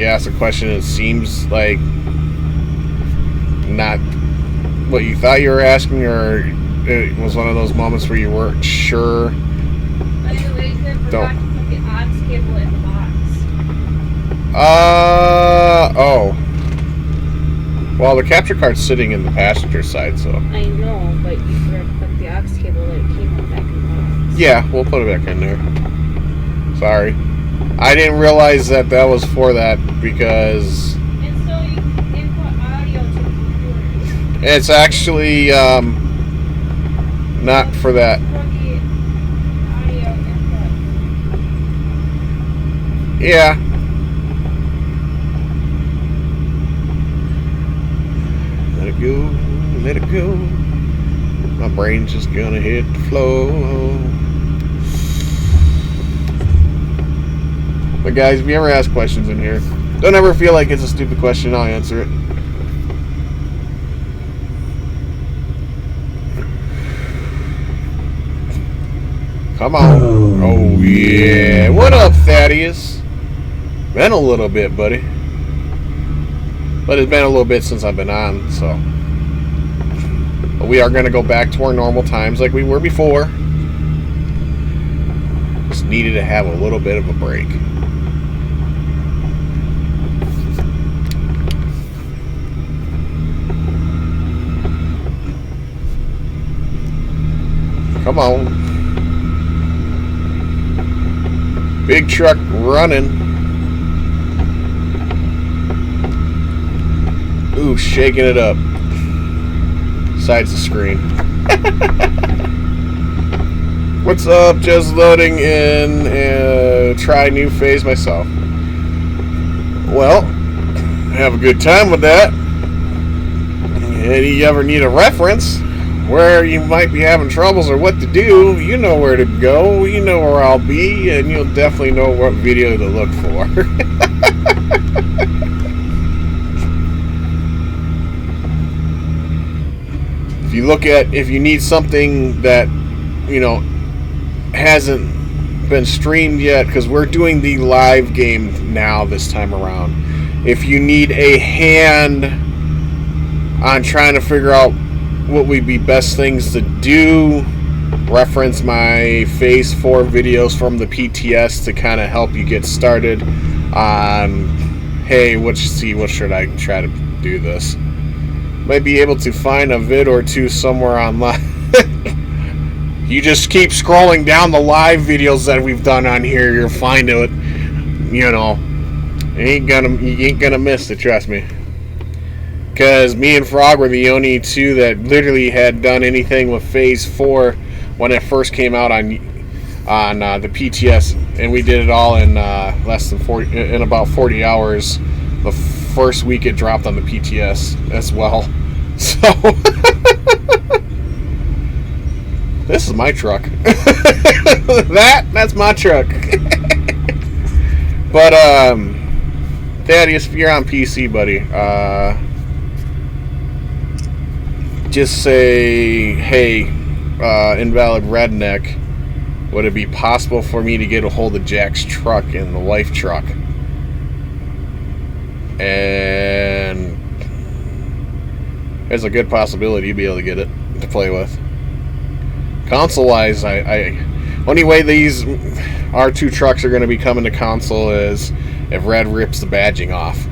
Speaker 1: ask a question, it seems like not what you thought you were asking, or it was one of those moments where you weren't sure.
Speaker 2: By the way, you forgot to put the odds cable in the box.
Speaker 1: Oh. Well, the capture card's sitting in the passenger side, so.
Speaker 2: I know, but you forgot to put the aux cable that came back in the box.
Speaker 1: Yeah, we'll put it back in there. Sorry. I didn't realize that was for that because...
Speaker 2: And so you can input audio to the computer.
Speaker 1: It's actually not for that.
Speaker 2: For the audio input.
Speaker 1: Yeah. Let it go, let it go. My brain's just gonna hit the floor. But guys, if you ever ask questions in here, don't ever feel like it's a stupid question. I'll answer it. Come on. Oh yeah. What up, Thaddeus? Been a little bit, buddy. But it's been a little bit since I've been on, so. But we are going to go back to our normal times like we were before. Just needed to have a little bit of a break. Come on. Big truck running. Ooh, shaking it up. Besides the screen. What's up? Just loading in and try new phase myself. Well, have a good time with that. And you ever need a reference where you might be having troubles or what to do, you know where to go, you know where I'll be, and you'll definitely know what video to look for. If you need something that, you know, hasn't been streamed yet, because we're doing the live game now this time around. If you need a hand on trying to figure out what would be best things to do. Reference my phase 4 videos from the PTS to kind of help you get started on, hey, what should I try to do this. Might be able to find a vid or two somewhere online. You just keep scrolling down the live videos that we've done on here, you'll find it. You know, you ain't gonna miss it, trust me. Because me and Frog were the only two that literally had done anything with Phase 4 when it first came out on the PTS, and we did it all in in about 40 hours. The first week it dropped on the PTS as well. So this is my truck. That's my truck. But Thaddeus, if you're on PC, buddy, just say, hey, invalid redneck, would it be possible for me to get a hold of Jack's truck in the wife truck? And there's a good possibility you'd be able to get it to play with. Console wise, only way these R2 trucks are going to be coming to console is if Red rips the badging off.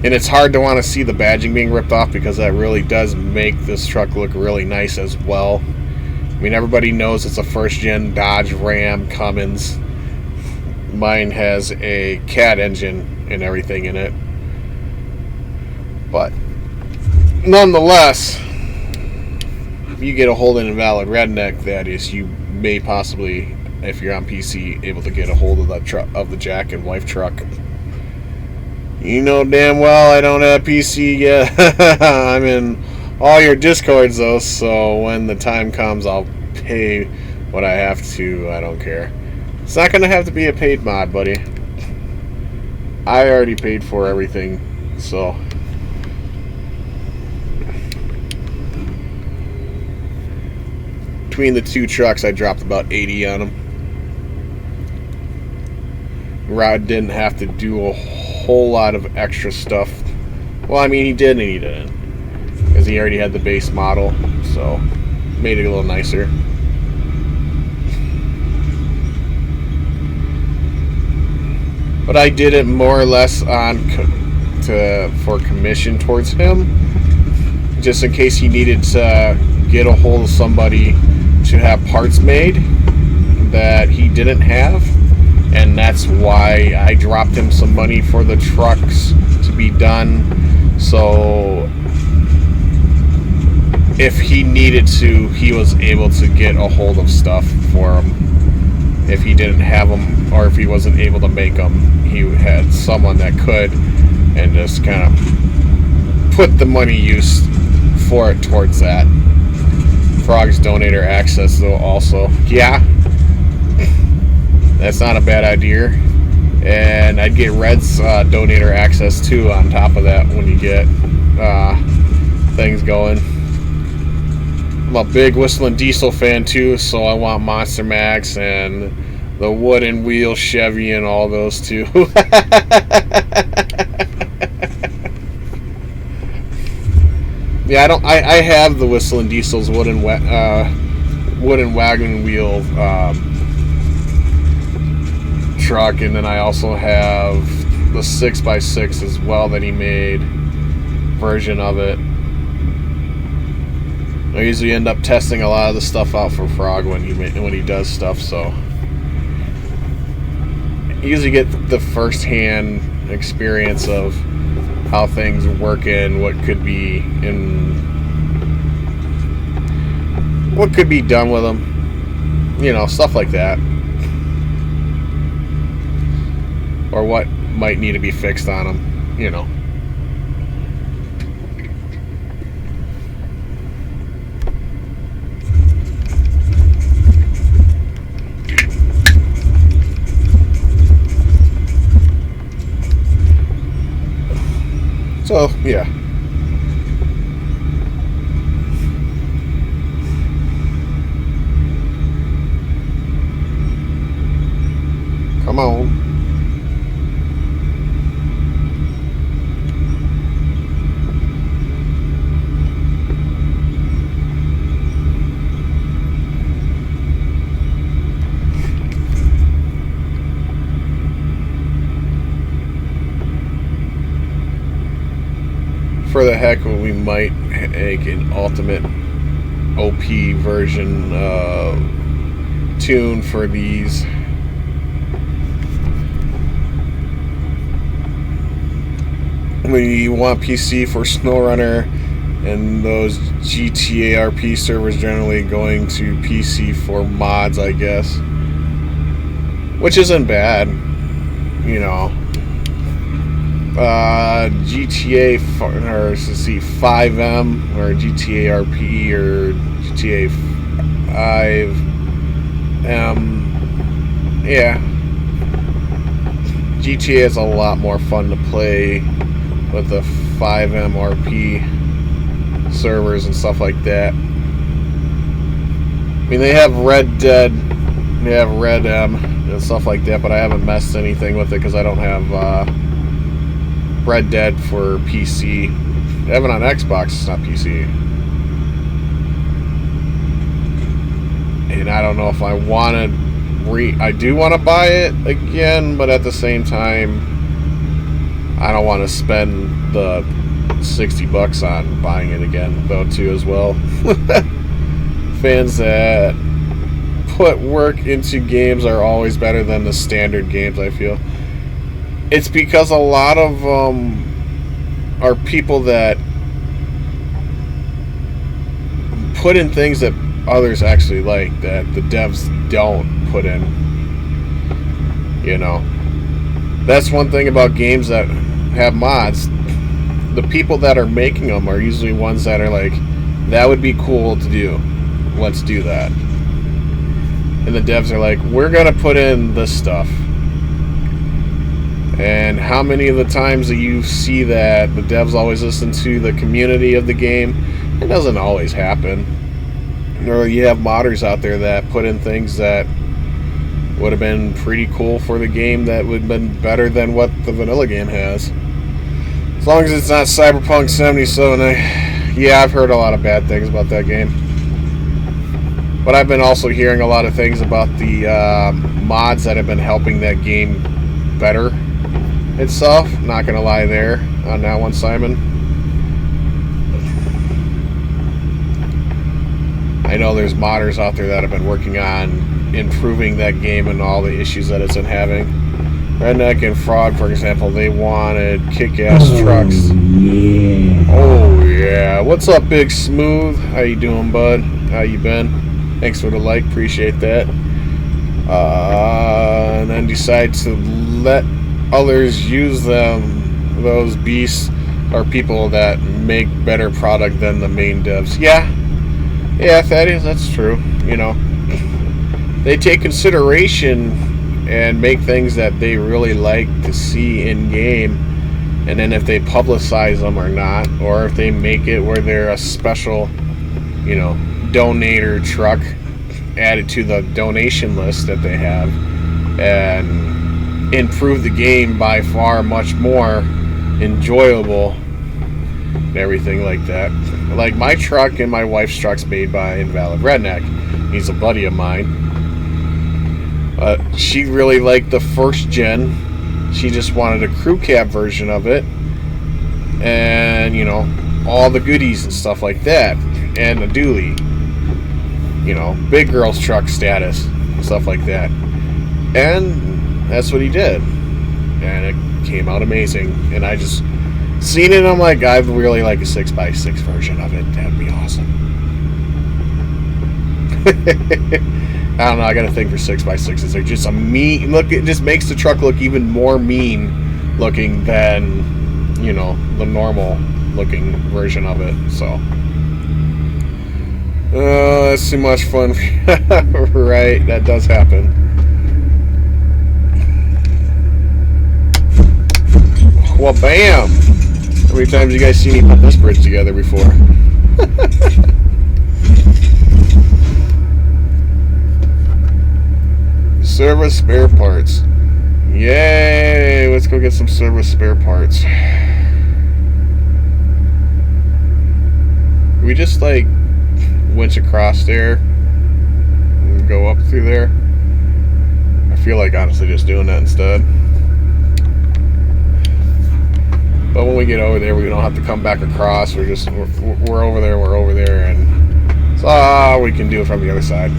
Speaker 1: And it's hard to want to see the badging being ripped off because that really does make this truck look really nice as well. I mean, everybody knows it's a first-gen Dodge Ram Cummins. Mine has a CAT engine and everything in it. But nonetheless, if you get a hold of an invalid redneck, that is, you may possibly, if you're on PC, able to get a hold of the Jack and wife truck. You know damn well I don't have PC yet. I'm in all your Discords though, so when the time comes, I'll pay what I have to. I don't care. It's not gonna have to be a paid mod, buddy. I already paid for everything, so. Between the two trucks, I dropped about 80 on them. Rod didn't have to do a whole lot of extra stuff. Well, I mean, he did and he didn't, because he already had the base model, so made it a little nicer. But I did it more or less for commission towards him, just in case he needed to get a hold of somebody to have parts made that he didn't have. And that's why I dropped him some money for the trucks to be done. So if he needed to, he was able to get a hold of stuff for him. If he didn't have them, or if he wasn't able to make them, he had someone that could, and just kind of put the money used for it towards that. Frog's donator access, though, also. Yeah. That's not a bad idea. And I'd get Red's donator access too on top of that when you get things going. I'm a big Whistling Diesel fan too, so I want Monster Max and the Wooden Wheel Chevy and all those too. Yeah, I have the Whistling Diesel's wooden wagon wheel truck, and then I also have the 6x6 as well that he made version of it. I usually end up testing a lot of the stuff out for Frog when he does stuff, so you usually get the first-hand experience of how things work and what could be done with them, you know, stuff like that, or what might need to be fixed on them, you know. So, yeah. Come on. for the heck, we might make an ultimate OP version tune for these. We want PC for SnowRunner, and those GTA RP servers generally going to PC for mods, I guess, which isn't bad, you know. GTA or see 5M or GTA RP or GTA 5M, yeah. GTA is a lot more fun to play with the 5M RP servers and stuff like that. I mean, they have Red Dead, they have Red M and stuff like that, but I haven't messed anything with it because I don't have Red Dead for PC. I have it on Xbox, it's not PC. And I don't know if I want to I do want to buy it again, but at the same time, I don't want to spend the $60 on buying it again, though, too, as well. Fans that put work into games are always better than the standard games, I feel. It's because a lot of are people that put in things that others actually like, that the devs don't put in. You know, that's one thing about games that have mods. The people that are making them are usually ones that are like, that would be cool to do, let's do that. And the devs are like, we're gonna put in this stuff. And how many of the times that you see that the devs always listen to the community of the game? It doesn't always happen. Or you have modders out there that put in things that would have been pretty cool for the game, that would have been better than what the vanilla game has. As long as it's not Cyberpunk 77. Yeah, I've heard a lot of bad things about that game. But I've been also hearing a lot of things about the mods that have been helping that game better itself. Not gonna lie there on that one, Simon. I know there's modders out there that have been working on improving that game and all the issues that it's been having. Redneck and Frog, for example, they wanted kick-ass trucks.
Speaker 3: Yeah.
Speaker 1: Oh yeah. What's up, Big Smooth? How you doing, bud? How you been? Thanks for the like, appreciate that. And then decide to let others use them. Those beasts are people that make better product than the main devs. Yeah, Thaddeus, that's true. You know, they take consideration and make things that they really like to see in game, and then if they publicize them or not, or if they make it where they're a special, you know, donator truck added to the donation list that they have, and improve the game by far much more enjoyable and everything like that. Like my truck and my wife's truck's made by Invalid Redneck. He's a buddy of mine. She really liked the first gen. She just wanted a crew cab version of it, and you know, all the goodies and stuff like that, and a dually, you know, big girl's truck status and stuff like that. And that's what he did, and it came out amazing. And I just seen it, and I'm like, I'd really like a 6x6 version of it. That'd be awesome. I don't know, I got a thing for 6x6s. They're just a mean look. It just makes the truck look even more mean looking than, you know, the normal looking version of it. So that's too much fun. Right, that does happen. Well, bam! How many times you guys seen me put this bridge together before? Service spare parts. Yay! Let's go get some service spare parts. We just like winch across there and go up through there. I feel like honestly just doing that instead. But when we get over there, we don't have to come back across. We're over there, and it's all we can do from the other side.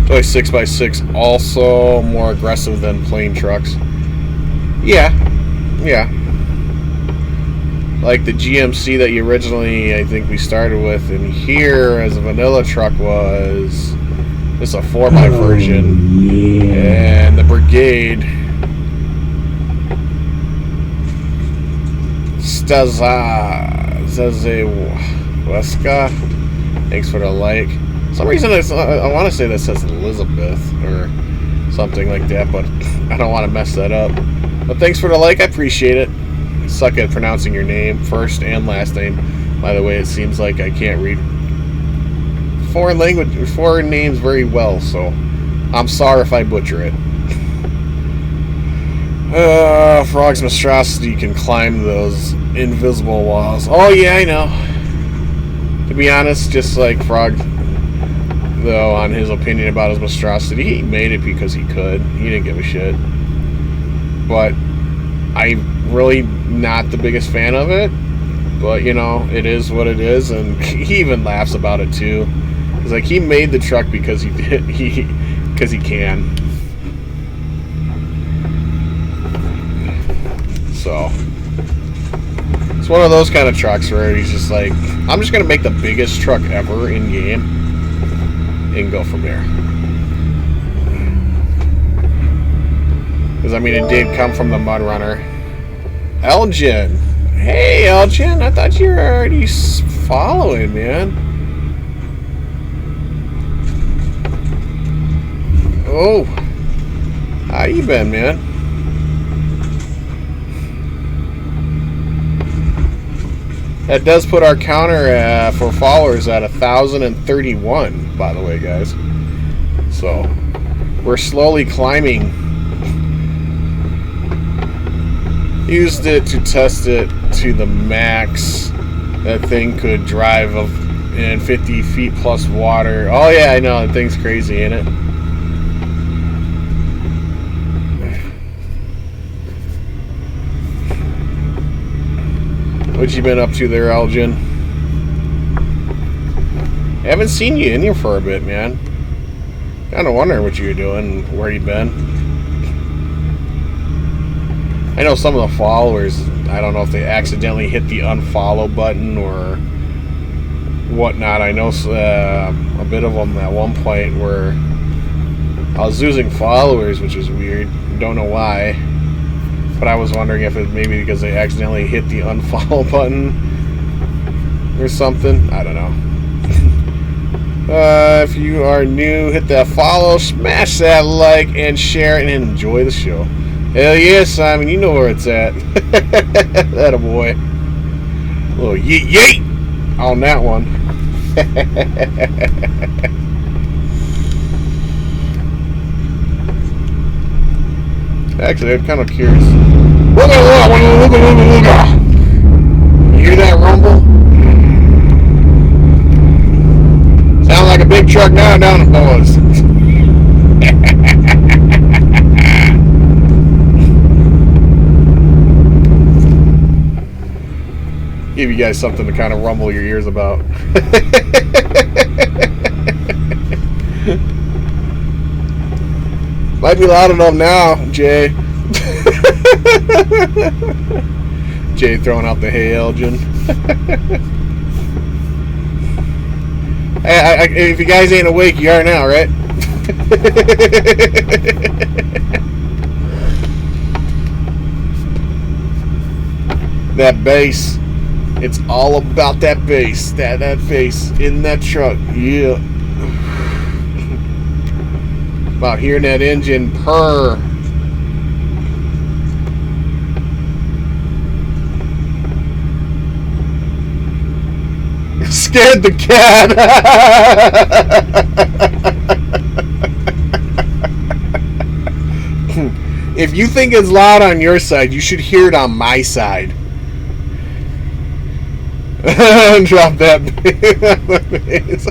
Speaker 1: Toy 6x6 also more aggressive than plain trucks. Yeah. Like the GMC that you originally, I think we started with, and here as a vanilla truck was it's a 4x version, and the Brigade Weska. Thanks for the like. For some reason I want to say that says Elizabeth or something like that, but I don't want to mess that up. But thanks for the like, I appreciate it. I suck at pronouncing your name, first and last name. By the way, it seems like I can't read foreign names very well, so I'm sorry if I butcher it. Frog's monstrosity can climb those invisible walls. Oh yeah, I know. To be honest, just like Frog, though, on his opinion about his monstrosity, he made it because he could. He didn't give a shit. But I'm really not the biggest fan of it. But, you know, it is what it is, and he even laughs about it, too. It's like, he made the truck because he can. So, it's one of those kind of trucks where he's just like, I'm just going to make the biggest truck ever in game and go from there. Because, I mean, it did come from the Mud Runner. Elgin. Hey, Elgin. I thought you were already following, man. Oh. How you been, man? That does put our counter for followers at 1,031, by the way, guys. So, we're slowly climbing. Used it to test it to the max. That thing could drive in 50 feet plus water. Oh yeah, I know, that thing's crazy, ain't it? What you been up to there, Elgin? I haven't seen you in here for a bit, man. Kinda wondering what you were doing, where you been. I know some of the followers, I don't know if they accidentally hit the unfollow button or whatnot. I know a bit of them at one point where I was losing followers, which is weird. Don't know why. But I was wondering if it maybe because they accidentally hit the unfollow button or something. I don't know. If you are new, hit that follow, smash that like, and share, and enjoy the show. Hell yeah, Simon, you know where it's at. That boy. A little yeet yeet on that one. Actually, I'm kind of curious. You hear that rumble? Sounds like a big truck now, down the boys. Give you guys something to kind of rumble your ears about. Might be loud enough now, Jay. Jay throwing out the hay, Elgin. Hey, if you guys ain't awake, you are now, right? That bass. It's all about that bass. That bass in that truck. Yeah. About hearing that engine purr. Scared the cat. If you think it's loud on your side, you should hear it on my side. Drop that bass.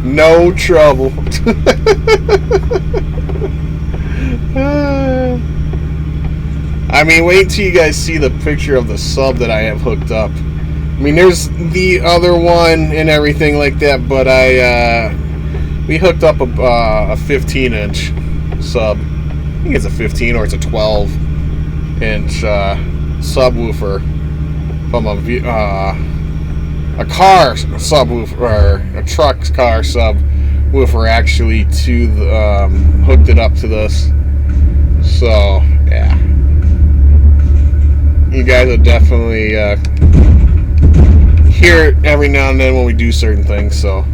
Speaker 1: No trouble. I mean, wait till you guys see the picture of the sub that I have hooked up. I mean, there's the other one and everything like that, but we hooked up a 15-inch sub. I think it's a 15 or it's a 12-inch subwoofer from a car subwoofer, or a truck's car subwoofer, actually, to the, hooked it up to this. So, yeah. You guys will definitely hear it every now and then when we do certain things, so.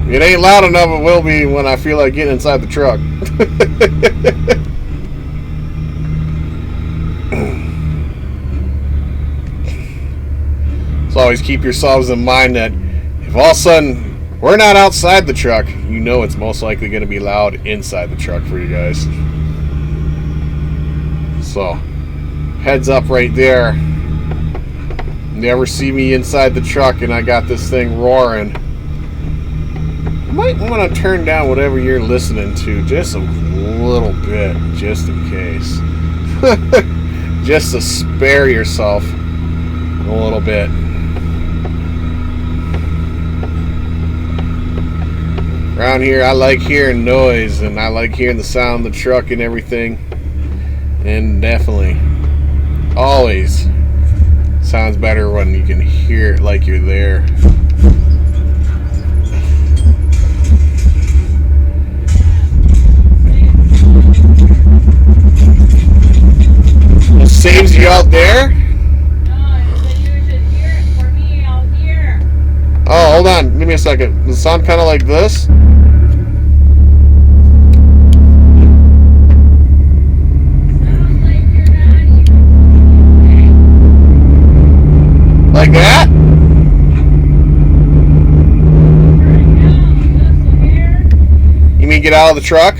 Speaker 1: It ain't loud enough, it will be when I feel like getting inside the truck. So always keep yourselves in mind that if all of a sudden we're not outside the truck, you know it's most likely going to be loud inside the truck for you guys. So, heads up right there. Never see me inside the truck and I got this thing roaring. You might want to turn down whatever you're listening to just a little bit, just in case. Just to spare yourself a little bit. Around here, I like hearing noise and I like hearing the sound of the truck and everything. And definitely, always sounds better when you can hear it like you're there. It saves you out there?
Speaker 2: No, you said you should hear it for me out here.
Speaker 1: Oh, hold on. Give me a second. Does it sound kind of like this? Like that? You mean get out of the truck?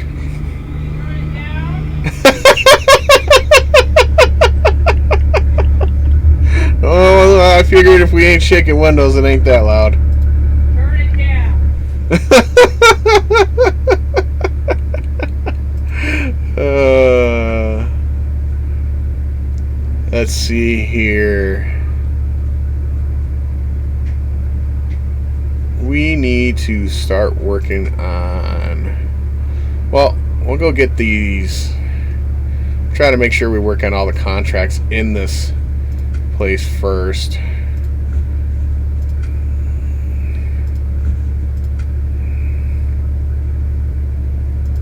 Speaker 1: Oh, I figured if we ain't shaking windows, it ain't that loud.
Speaker 2: Turn it
Speaker 1: down. Let's see here. We need to start working on, well, we'll go get these, try to make sure we work on all the contracts in this place first.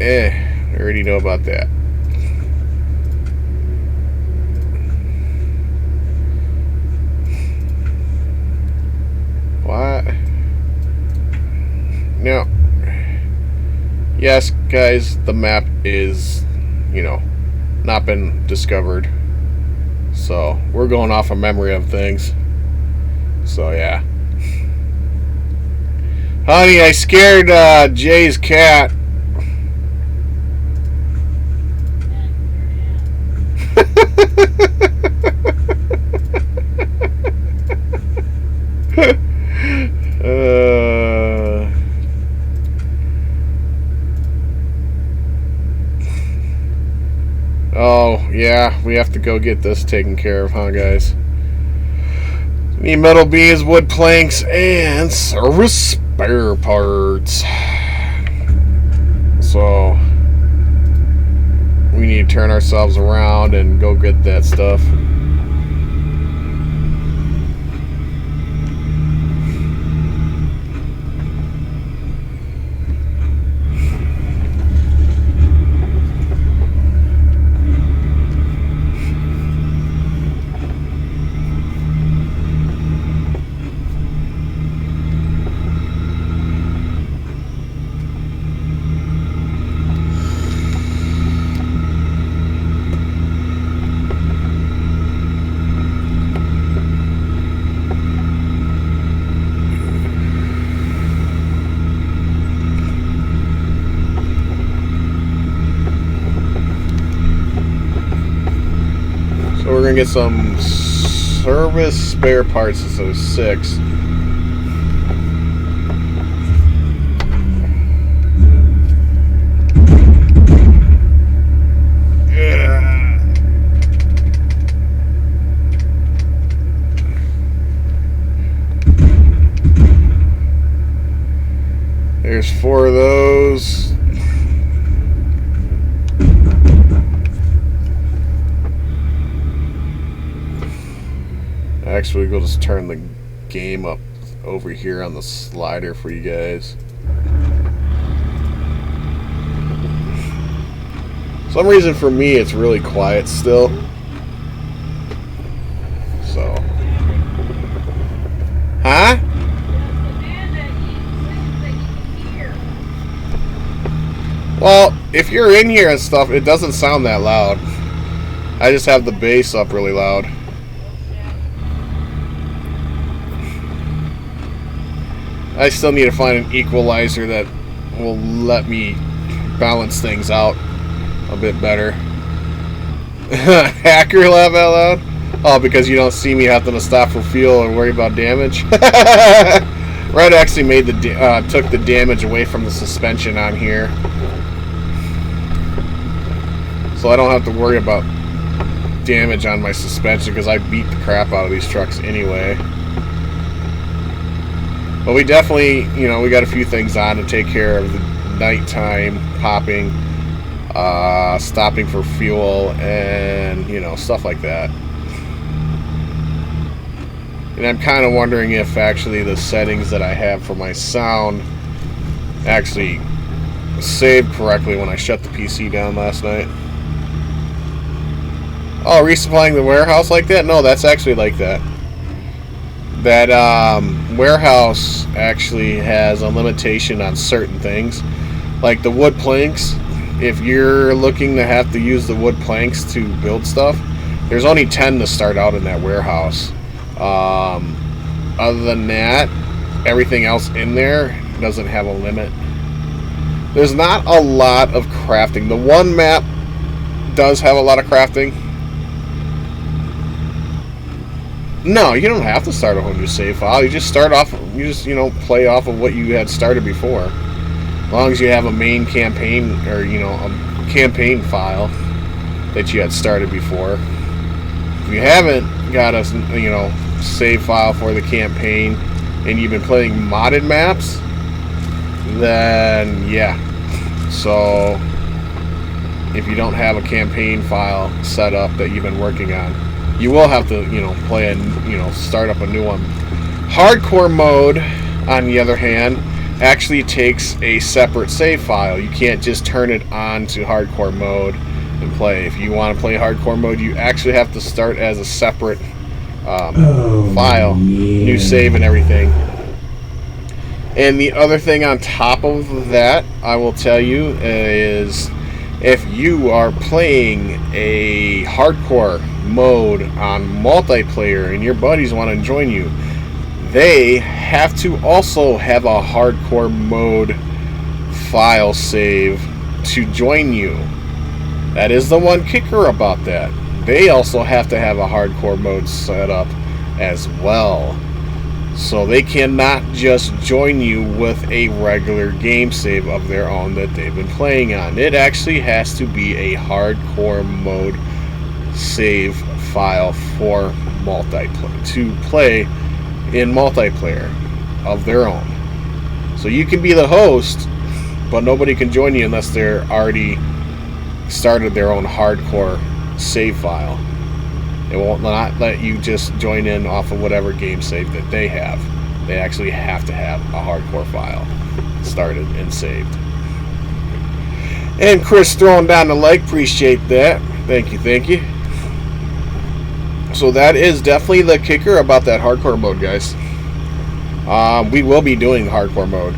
Speaker 1: I already know about that. What? Now, yes, guys, the map is, not been discovered. So, we're going off of memory of things. So, yeah. Honey, I scared Jay's cat. Oh, yeah, we have to go get this taken care of, huh, guys? Need metal beams, wood planks, and service spare parts. So, we need to turn ourselves around and go get that stuff. So we're gonna get some service spare parts instead of 6. There's 4 of those. Actually, we'll just turn the game up over here on the slider for you guys. Some reason for me it's really quiet still. So. Huh? Well, if you're in here and stuff, it doesn't sound that loud. I just have the bass up really loud. I still need to find an equalizer that will let me balance things out a bit better. Hacker laugh out loud? Oh, because you don't see me having to stop for fuel and worry about damage? Red actually made the took the damage away from the suspension on here. So I don't have to worry about damage on my suspension because I beat the crap out of these trucks anyway. But we definitely, you know, we got a few things on to take care of the nighttime popping, stopping for fuel, and, you know, stuff like that. And I'm kind of wondering if actually the settings that I have for my sound actually saved correctly when I shut the PC down last night. Oh, resupplying the warehouse like that? No, that's actually like that. That warehouse actually has a limitation on certain things. Like the wood planks, if you're looking to have to use the wood planks to build stuff, there's only 10 to start out in that warehouse. Other than that, everything else in there doesn't have a limit. There's not a lot of crafting. The one map does have a lot of crafting. No, you don't have to start a whole new save file. You just start off, you know, play off of what you had started before. As long as you have a main campaign, or, you know, a campaign file that you had started before. If you haven't got a, you know, save file for the campaign and you've been playing modded maps, then yeah. So if you don't have a campaign file set up that you've been working on, you will have to, you know, play and, you know, start up a new one. Hardcore mode, on the other hand, actually takes a separate save file. You can't just turn it on to hardcore mode and play. If you want to play hardcore mode, you actually have to start as a separate file, new save and everything. And the other thing on top of that, I will tell you, is if you are playing a hardcore mode on multiplayer and your buddies want to join you, they have to also have a hardcore mode file save to join you. That is the one kicker about that. They also have to have a hardcore mode set up as well. So they cannot just join you with a regular game save of their own that they've been playing on. It actually has to be a hardcore mode save file for multiplayer, to play in multiplayer of their own. So you can be the host, but nobody can join you unless they're already started their own hardcore save file. It won't not let you just join in off of whatever game save that they have. They actually have to have a hardcore file started and saved. And Chris throwing down the like, appreciate that. Thank you, thank you. So that is definitely the kicker about that hardcore mode, guys. We will be doing hardcore mode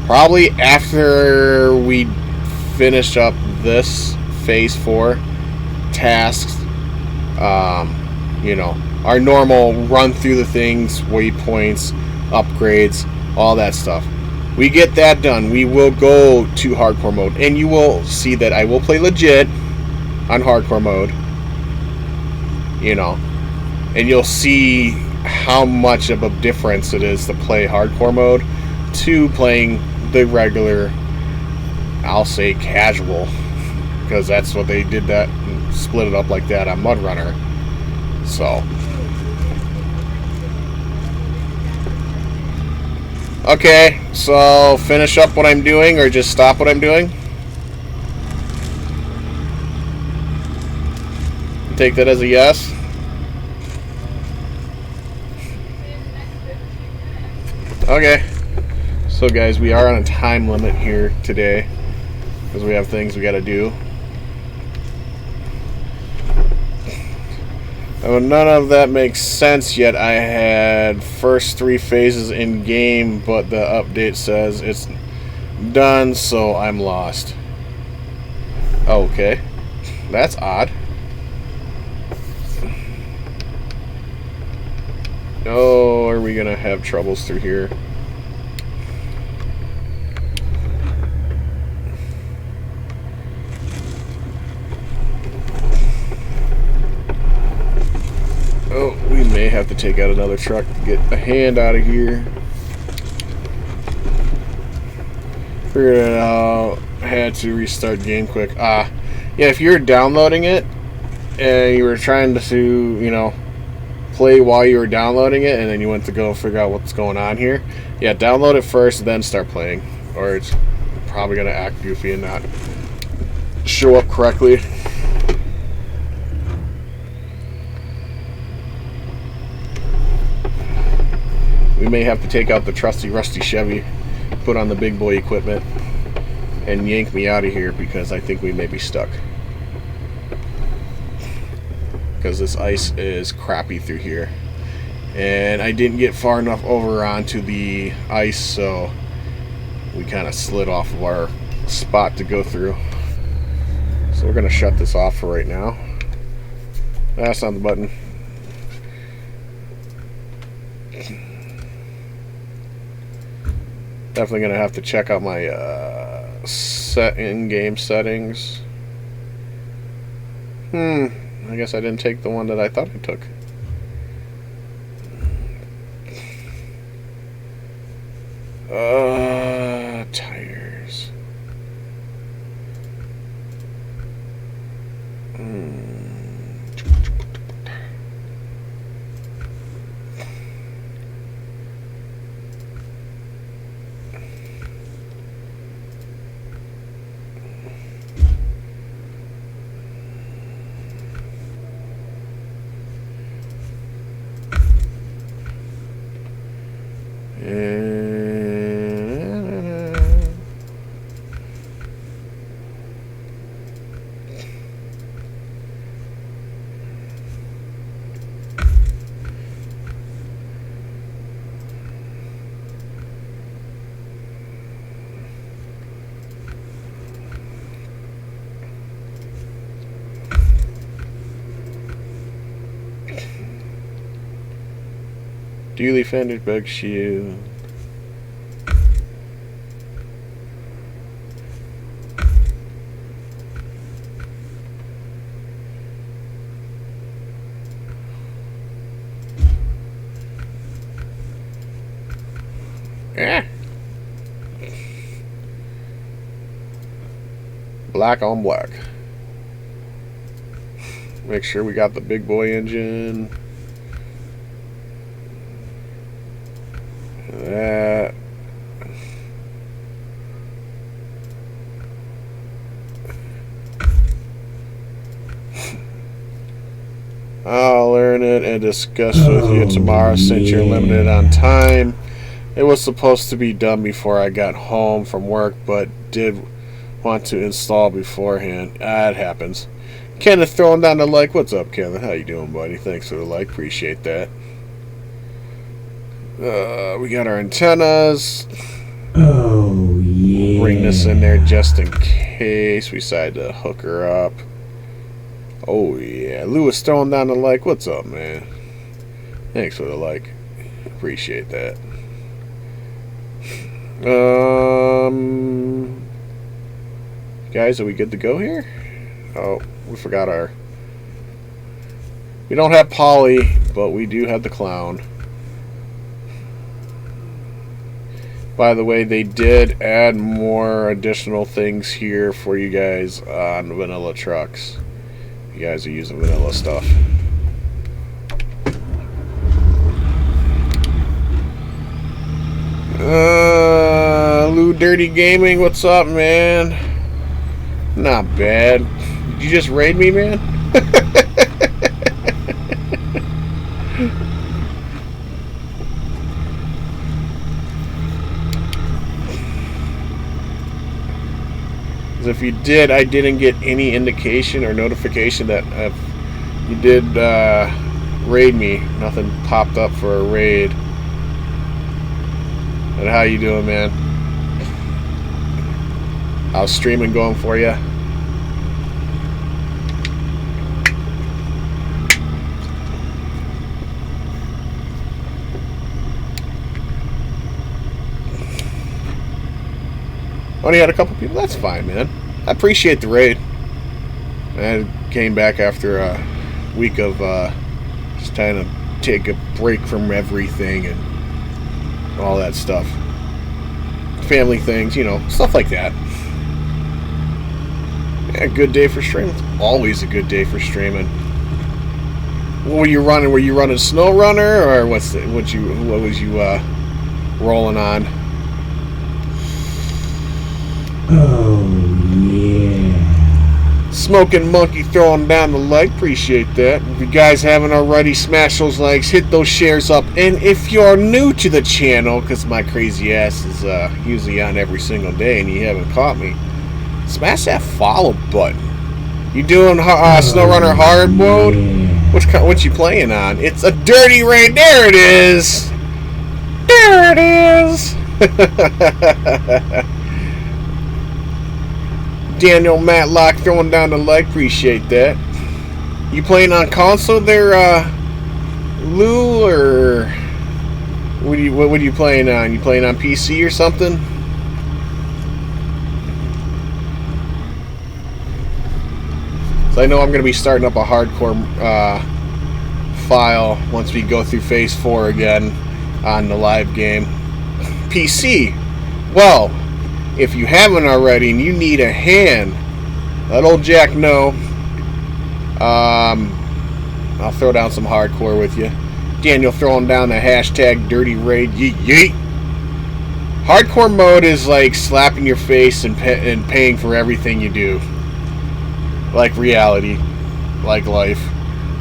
Speaker 1: probably after we finish up this phase 4 tasks. You know, our normal run through the things, waypoints, upgrades, all that stuff. We get that done, we will go to hardcore mode, and you will see that I will play legit on hardcore mode, you know, and you'll see how much of a difference it is to play hardcore mode to playing the regular, I'll say casual, because that's what they did, that split it up like that on Mud Runner. So Okay, so finish up what I'm doing or just stop what I'm doing? Take that as a yes. Okay. So guys, we are on a time limit here today because we have things we gotta do. Oh, none of that makes sense yet. I had first 3 phases in game, but the update says it's done, so I'm lost. Okay. That's odd. Oh, are we gonna have troubles through here? Oh, we may have to take out another truck to get a hand out of here. Figured it out. Had to restart game quick. Yeah, if you're downloading it and you were trying to, you know, play while you were downloading it and then you went to go figure out what's going on here, yeah, download it first, then start playing. Or it's probably going to act goofy and not show up correctly. We may have to take out the trusty rusty Chevy, put on the big boy equipment, and yank me out of here because I think we may be stuck. Because this ice is crappy through here. And I didn't get far enough over onto the ice, so we kind of slid off of our spot to go through. So we're going to shut this off for right now. That's not the button. Definitely going to have to check out my in-game settings. I guess I didn't take the one that I thought I took. Tires. Duly fended bug shield. Black on black. Make sure we got the big boy engine. That. I'll learn it and discuss with you tomorrow since you're limited on time. It was supposed to be done before I got home from work, but did want to install beforehand. It happens. Kenneth throwing down the like. What's up, Kenneth? How you doing, buddy? Thanks for the like. Appreciate that. We got our antennas.
Speaker 3: Oh, yeah.
Speaker 1: Bring this in there just in case we decide to hook her up. Oh, yeah. Lewis throwing down the like. What's up, man? Thanks for the like. Appreciate that. Guys, are we good to go here? Oh, we forgot our... We don't have Polly, but we do have the clown. By the way, they did add more additional things here for you guys on vanilla trucks. You guys are using vanilla stuff. Lou Dirty Gaming, what's up, man? Not bad. Did you just raid me, man? If you did, I didn't get any indication or notification that you did raid me. Nothing popped up for a raid. And how you doing, man? How's streaming going for you? Only had a couple people. That's fine, man. I appreciate the raid. I came back after a week of just trying to take a break from everything and all that stuff. Family things, you know, stuff like that. Yeah, good day for streaming. It's always a good day for streaming. What were you running? Were you running Snow Runner, or what was you rolling on?
Speaker 3: Oh, yeah.
Speaker 1: Smoking Monkey throwing down the like. Appreciate that. If you guys haven't already, smash those likes, hit those shares up. And if you're new to the channel, because my crazy ass is usually on every single day and you haven't caught me, smash that follow button. You doing SnowRunner hard mode?
Speaker 3: Yeah.
Speaker 1: What you playing on? It's a dirty raid. There it is. There it is. Daniel Matlock throwing down the like. Appreciate that. You playing on console there, Lou, or what are you playing on? You playing on PC or something? So I know I'm going to be starting up a hardcore file once we go through Phase 4 again on the live game. PC. Well, if you haven't already and you need a hand, let old Jack know. I'll throw down some hardcore with you. Daniel throwing down the hashtag dirty raid. Yeet yeet. Hardcore mode is like slapping your face and paying for everything you do. Like reality. Like life.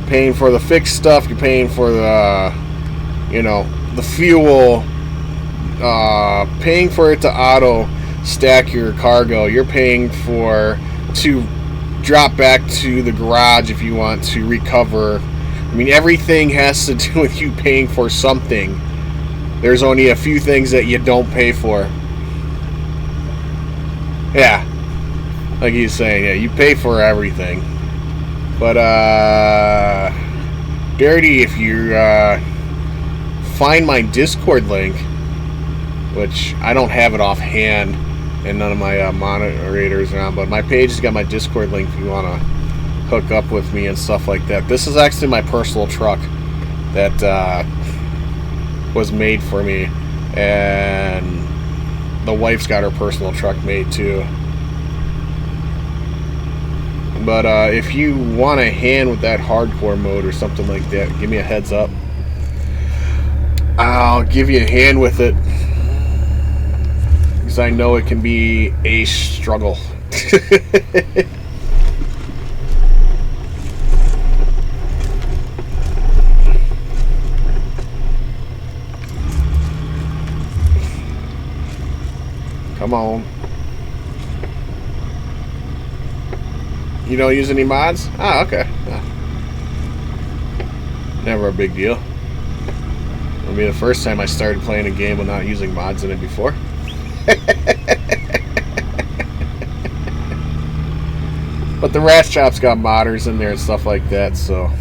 Speaker 1: Paying for the fixed stuff. You're paying for the, you know, the fuel. Paying for it to auto stack your cargo. You're paying to drop back to the garage if you want to recover. I mean, everything has to do with you paying for something. There's only a few things that you don't pay for. Yeah, like he's saying, yeah, you pay for everything. But Dirty, if you find my Discord link, which I don't have it offhand, and none of my moderators are on, but my page has got my Discord link if you want to hook up with me and stuff like that. This is actually my personal truck that was made for me, and the wife's got her personal truck made too. But if you want a hand with that hardcore mode or something like that, give me a heads up. I'll give you a hand with it. I know it can be a struggle. Come on. You don't use any mods? Ah, okay. Never a big deal. It'll be the first time I started playing a game without using mods in it before. But the Rat Shop's got modders in there and stuff like that, so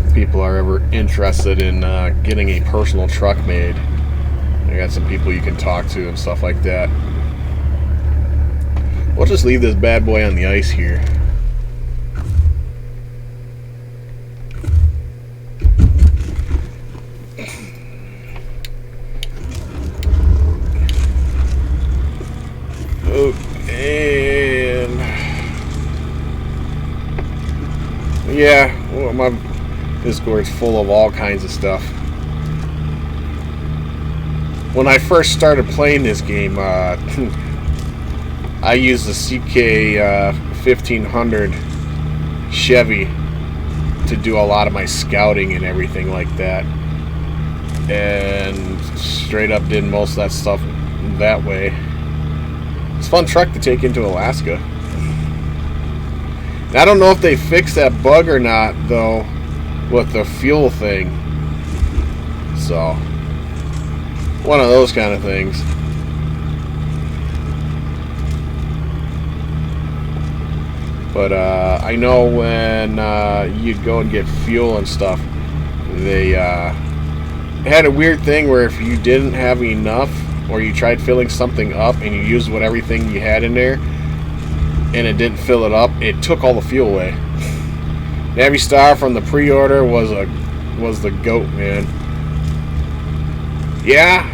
Speaker 1: if people are ever interested in getting a personal truck made, I got some people you can talk to and stuff like that. We'll just leave this bad boy on the ice here. And yeah, well, my Discord's full of all kinds of stuff. when I first started playing this game, I used the CK 1500 Chevy to do a lot of my scouting and everything like that, and straight up did most of that stuff that way. It's a fun truck to take into Alaska. And I don't know if they fixed that bug or not, though, with the fuel thing. So, one of those kind of things. But I know when you'd go and get fuel and stuff, they had a weird thing where if you didn't have enough, or you tried filling something up and you used everything you had in there and it didn't fill it up, it took all the fuel away. Navistar from the pre-order was the goat, man. Yeah,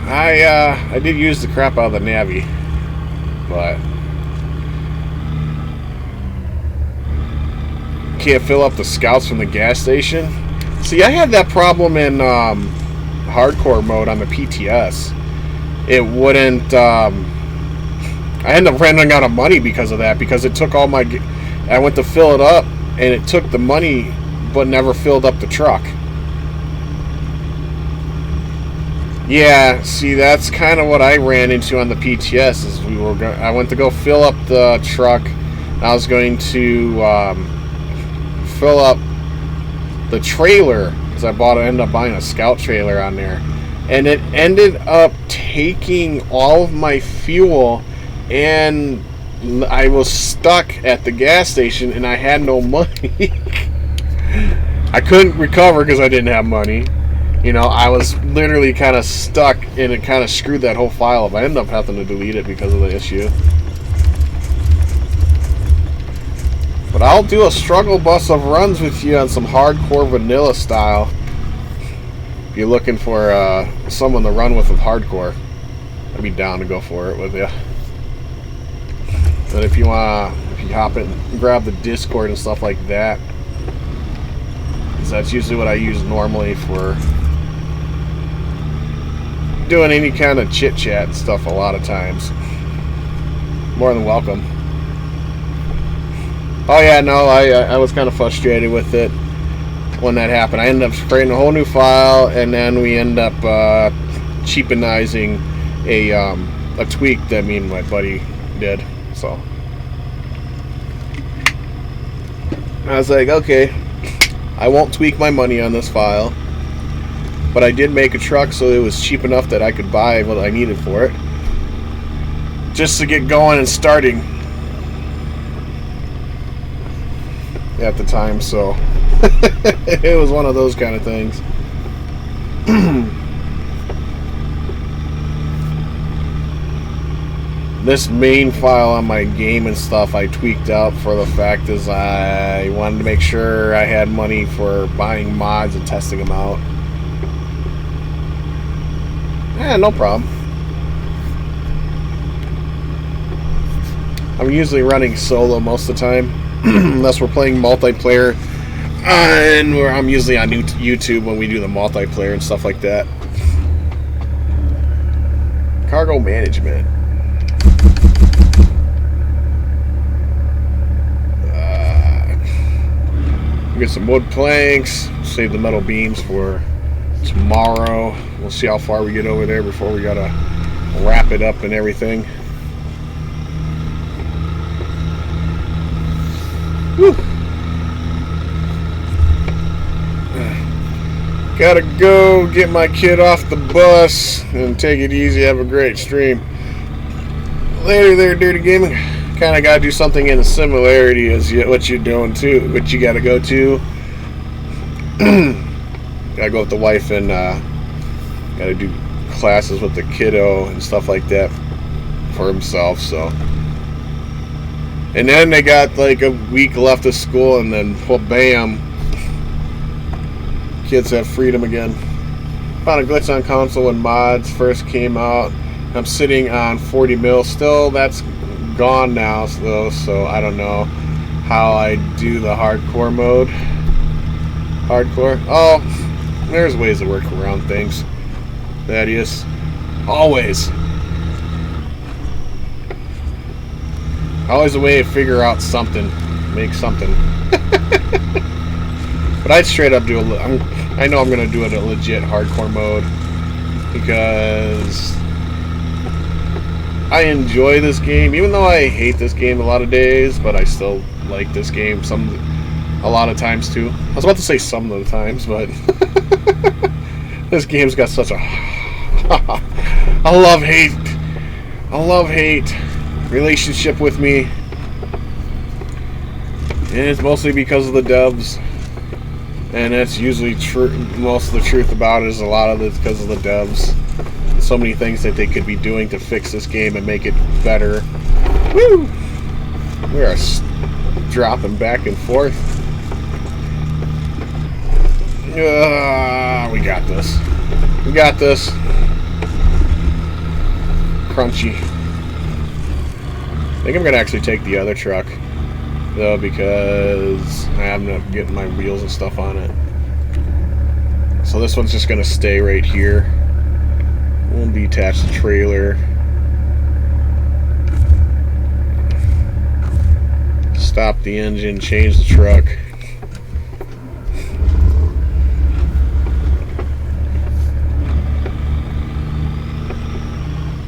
Speaker 1: I did use the crap out of the Navi, but can't fill up the scouts from the gas station. See, I had that problem in hardcore mode on the PTS. It wouldn't. I ended up running out of money because of that, because it took all my. I went to fill it up, and it took the money, but never filled up the truck. Yeah, see, that's kind of what I ran into on the PTS. Is I went to go fill up the truck. I was going to fill up the trailer, because I ended up buying a Scout trailer on there, and it ended up taking all of my fuel, and I was stuck at the gas station and I had no money. I couldn't recover because I didn't have money. You know, I was literally kind of stuck, and it kind of screwed that whole file up. I ended up having to delete it because of the issue. But I'll do a struggle bus of runs with you on some hardcore vanilla style. If you're looking for someone to run with hardcore, I'd be down to go for it with you. But if you hop in and grab the Discord and stuff like that, because that's usually what I use normally for doing any kind of chit chat and stuff. A lot of times, more than welcome. Oh yeah, no, I was kind of frustrated with it when that happened. I ended up creating a whole new file, and then we end up cheapenizing a tweak that me and my buddy did. So I was like, okay, I won't tweak my money on this file, but I did make a truck so it was cheap enough that I could buy what I needed for it, just to get going and starting at the time. So it was one of those kind of things. This main file on my game and stuff I tweaked out for the fact is I wanted to make sure I had money for buying mods and testing them out. Yeah, no problem. I'm usually running solo most of the time, unless we're playing multiplayer, and I'm usually on YouTube when we do the multiplayer and stuff like that. Cargo management. Get some wood planks, save the metal beams for tomorrow. We'll see how far we get over there before we gotta wrap it up and everything. Whew. Gotta go get my kid off the bus and take it easy. Have a great stream. Later there, Dirty Gaming. Kind of got to do something in a similarity as what you're doing too, what you got to go to. Got to go with the wife and got to do classes with the kiddo and stuff like that for himself. So, and then they got like a week left of school, and then well, bam, kids have freedom again. Found a glitch on console when mods first came out. I'm sitting on 40 mil still. That's gone now though, so I don't know how I do the hardcore mode. Hardcore. Oh, there's ways to work around things. Thaddeus. Always. Always a way to figure out something. Make something. But I'd straight up do I know I'm going to do it a legit hardcore mode. Because I enjoy this game. Even though I hate this game a lot of days. But I still like this game a lot of times too. I was about to say some of the times. But this game's got such a... I love hate relationship with me, and it's mostly because of the devs, and that's usually true. Most of the truth about it is a lot of it's because of the devs. So many things that they could be doing to fix this game and make it better. Woo! We are dropping back and forth. We got this. We got this. Crunchy. I think I'm going to actually take the other truck, though, because I'm not getting my wheels and stuff on it. So this one's just going to stay right here. We'll detach the trailer. Stop the engine, change the truck.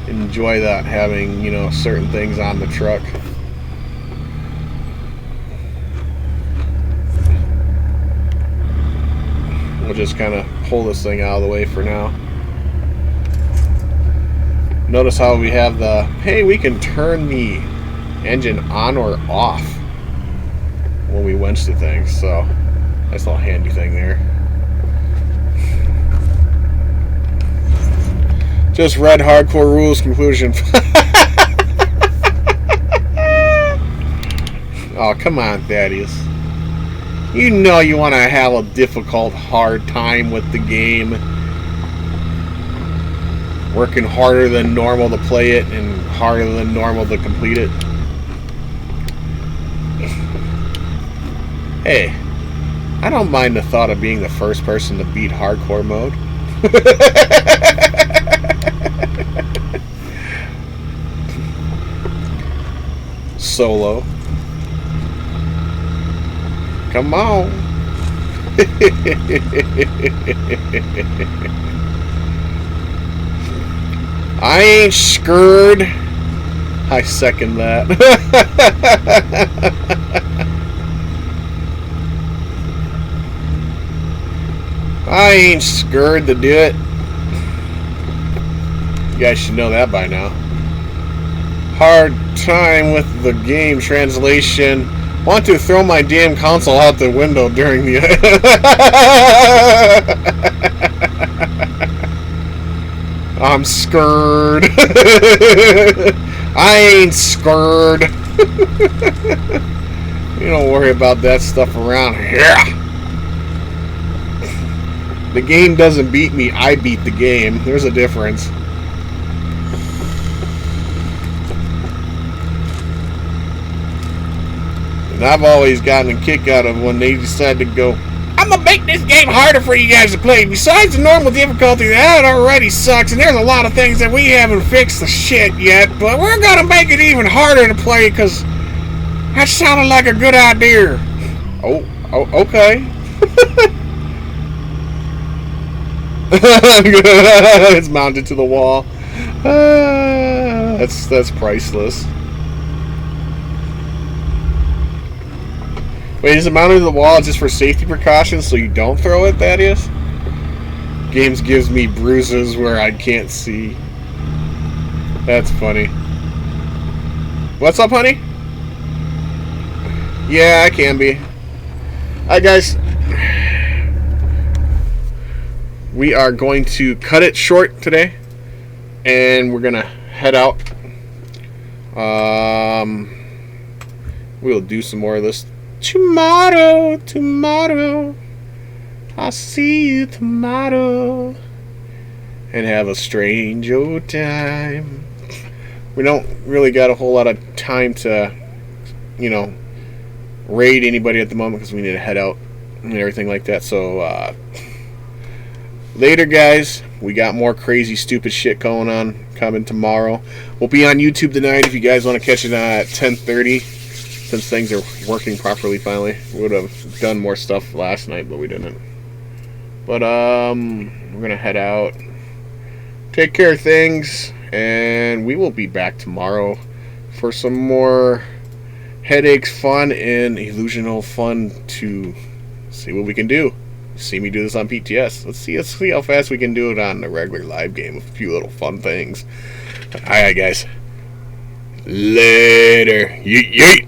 Speaker 1: Enjoy that, having, you know, certain things on the truck. We'll just kind of pull this thing out of the way for now. Notice how we have the, hey, we can turn the engine on or off when we winch the thing, so that's a little handy thing there. Just read hardcore rules conclusion. Oh, come on, Thaddeus. You know you want to have a difficult, hard time with the game. Working harder than normal to play it and harder than normal to complete it. Hey, I don't mind the thought of being the first person to beat hardcore mode. Solo. Come on. I ain't scared. I second that. I ain't scared to do it. You guys should know that by now. Hard time with the game translation. Want to throw my damn console out the window during the... I'm scared. I ain't scared. You don't worry about that stuff around here. The game doesn't beat me, I beat the game. There's a difference. And I've always gotten a kick out of when they decide to go, I'm gonna make this game harder for you guys to play. Besides the normal difficulty, that already sucks, and there's a lot of things that we haven't fixed the shit yet, but we're gonna make it even harder to play, because that sounded like a good idea. Oh, okay. It's mounted to the wall. That's priceless. Wait, is it mounted to the wall just for safety precautions so you don't throw it, Thaddeus? Games gives me bruises where I can't see. That's funny. What's up, honey? Yeah, I can be. Alright, guys. We are going to cut it short today. And we're going to head out. We'll do some more of this tomorrow. I'll see you tomorrow. And have a strange old time. We don't really got a whole lot of time to, you know, raid anybody at the moment because we need to head out and everything like that. So, Later, guys. We got more crazy, stupid shit going on coming tomorrow. We'll be on YouTube tonight if you guys want to catch it at 10:30. Since things are working properly finally. We would have done more stuff last night, but we didn't. But we're gonna head out, take care of things, and we will be back tomorrow for some more headaches, fun, and illusional fun to see what we can do. See me do this on PTS. Let's see how fast we can do it on a regular live game with a few little fun things. Alright, guys. Later. Yeet.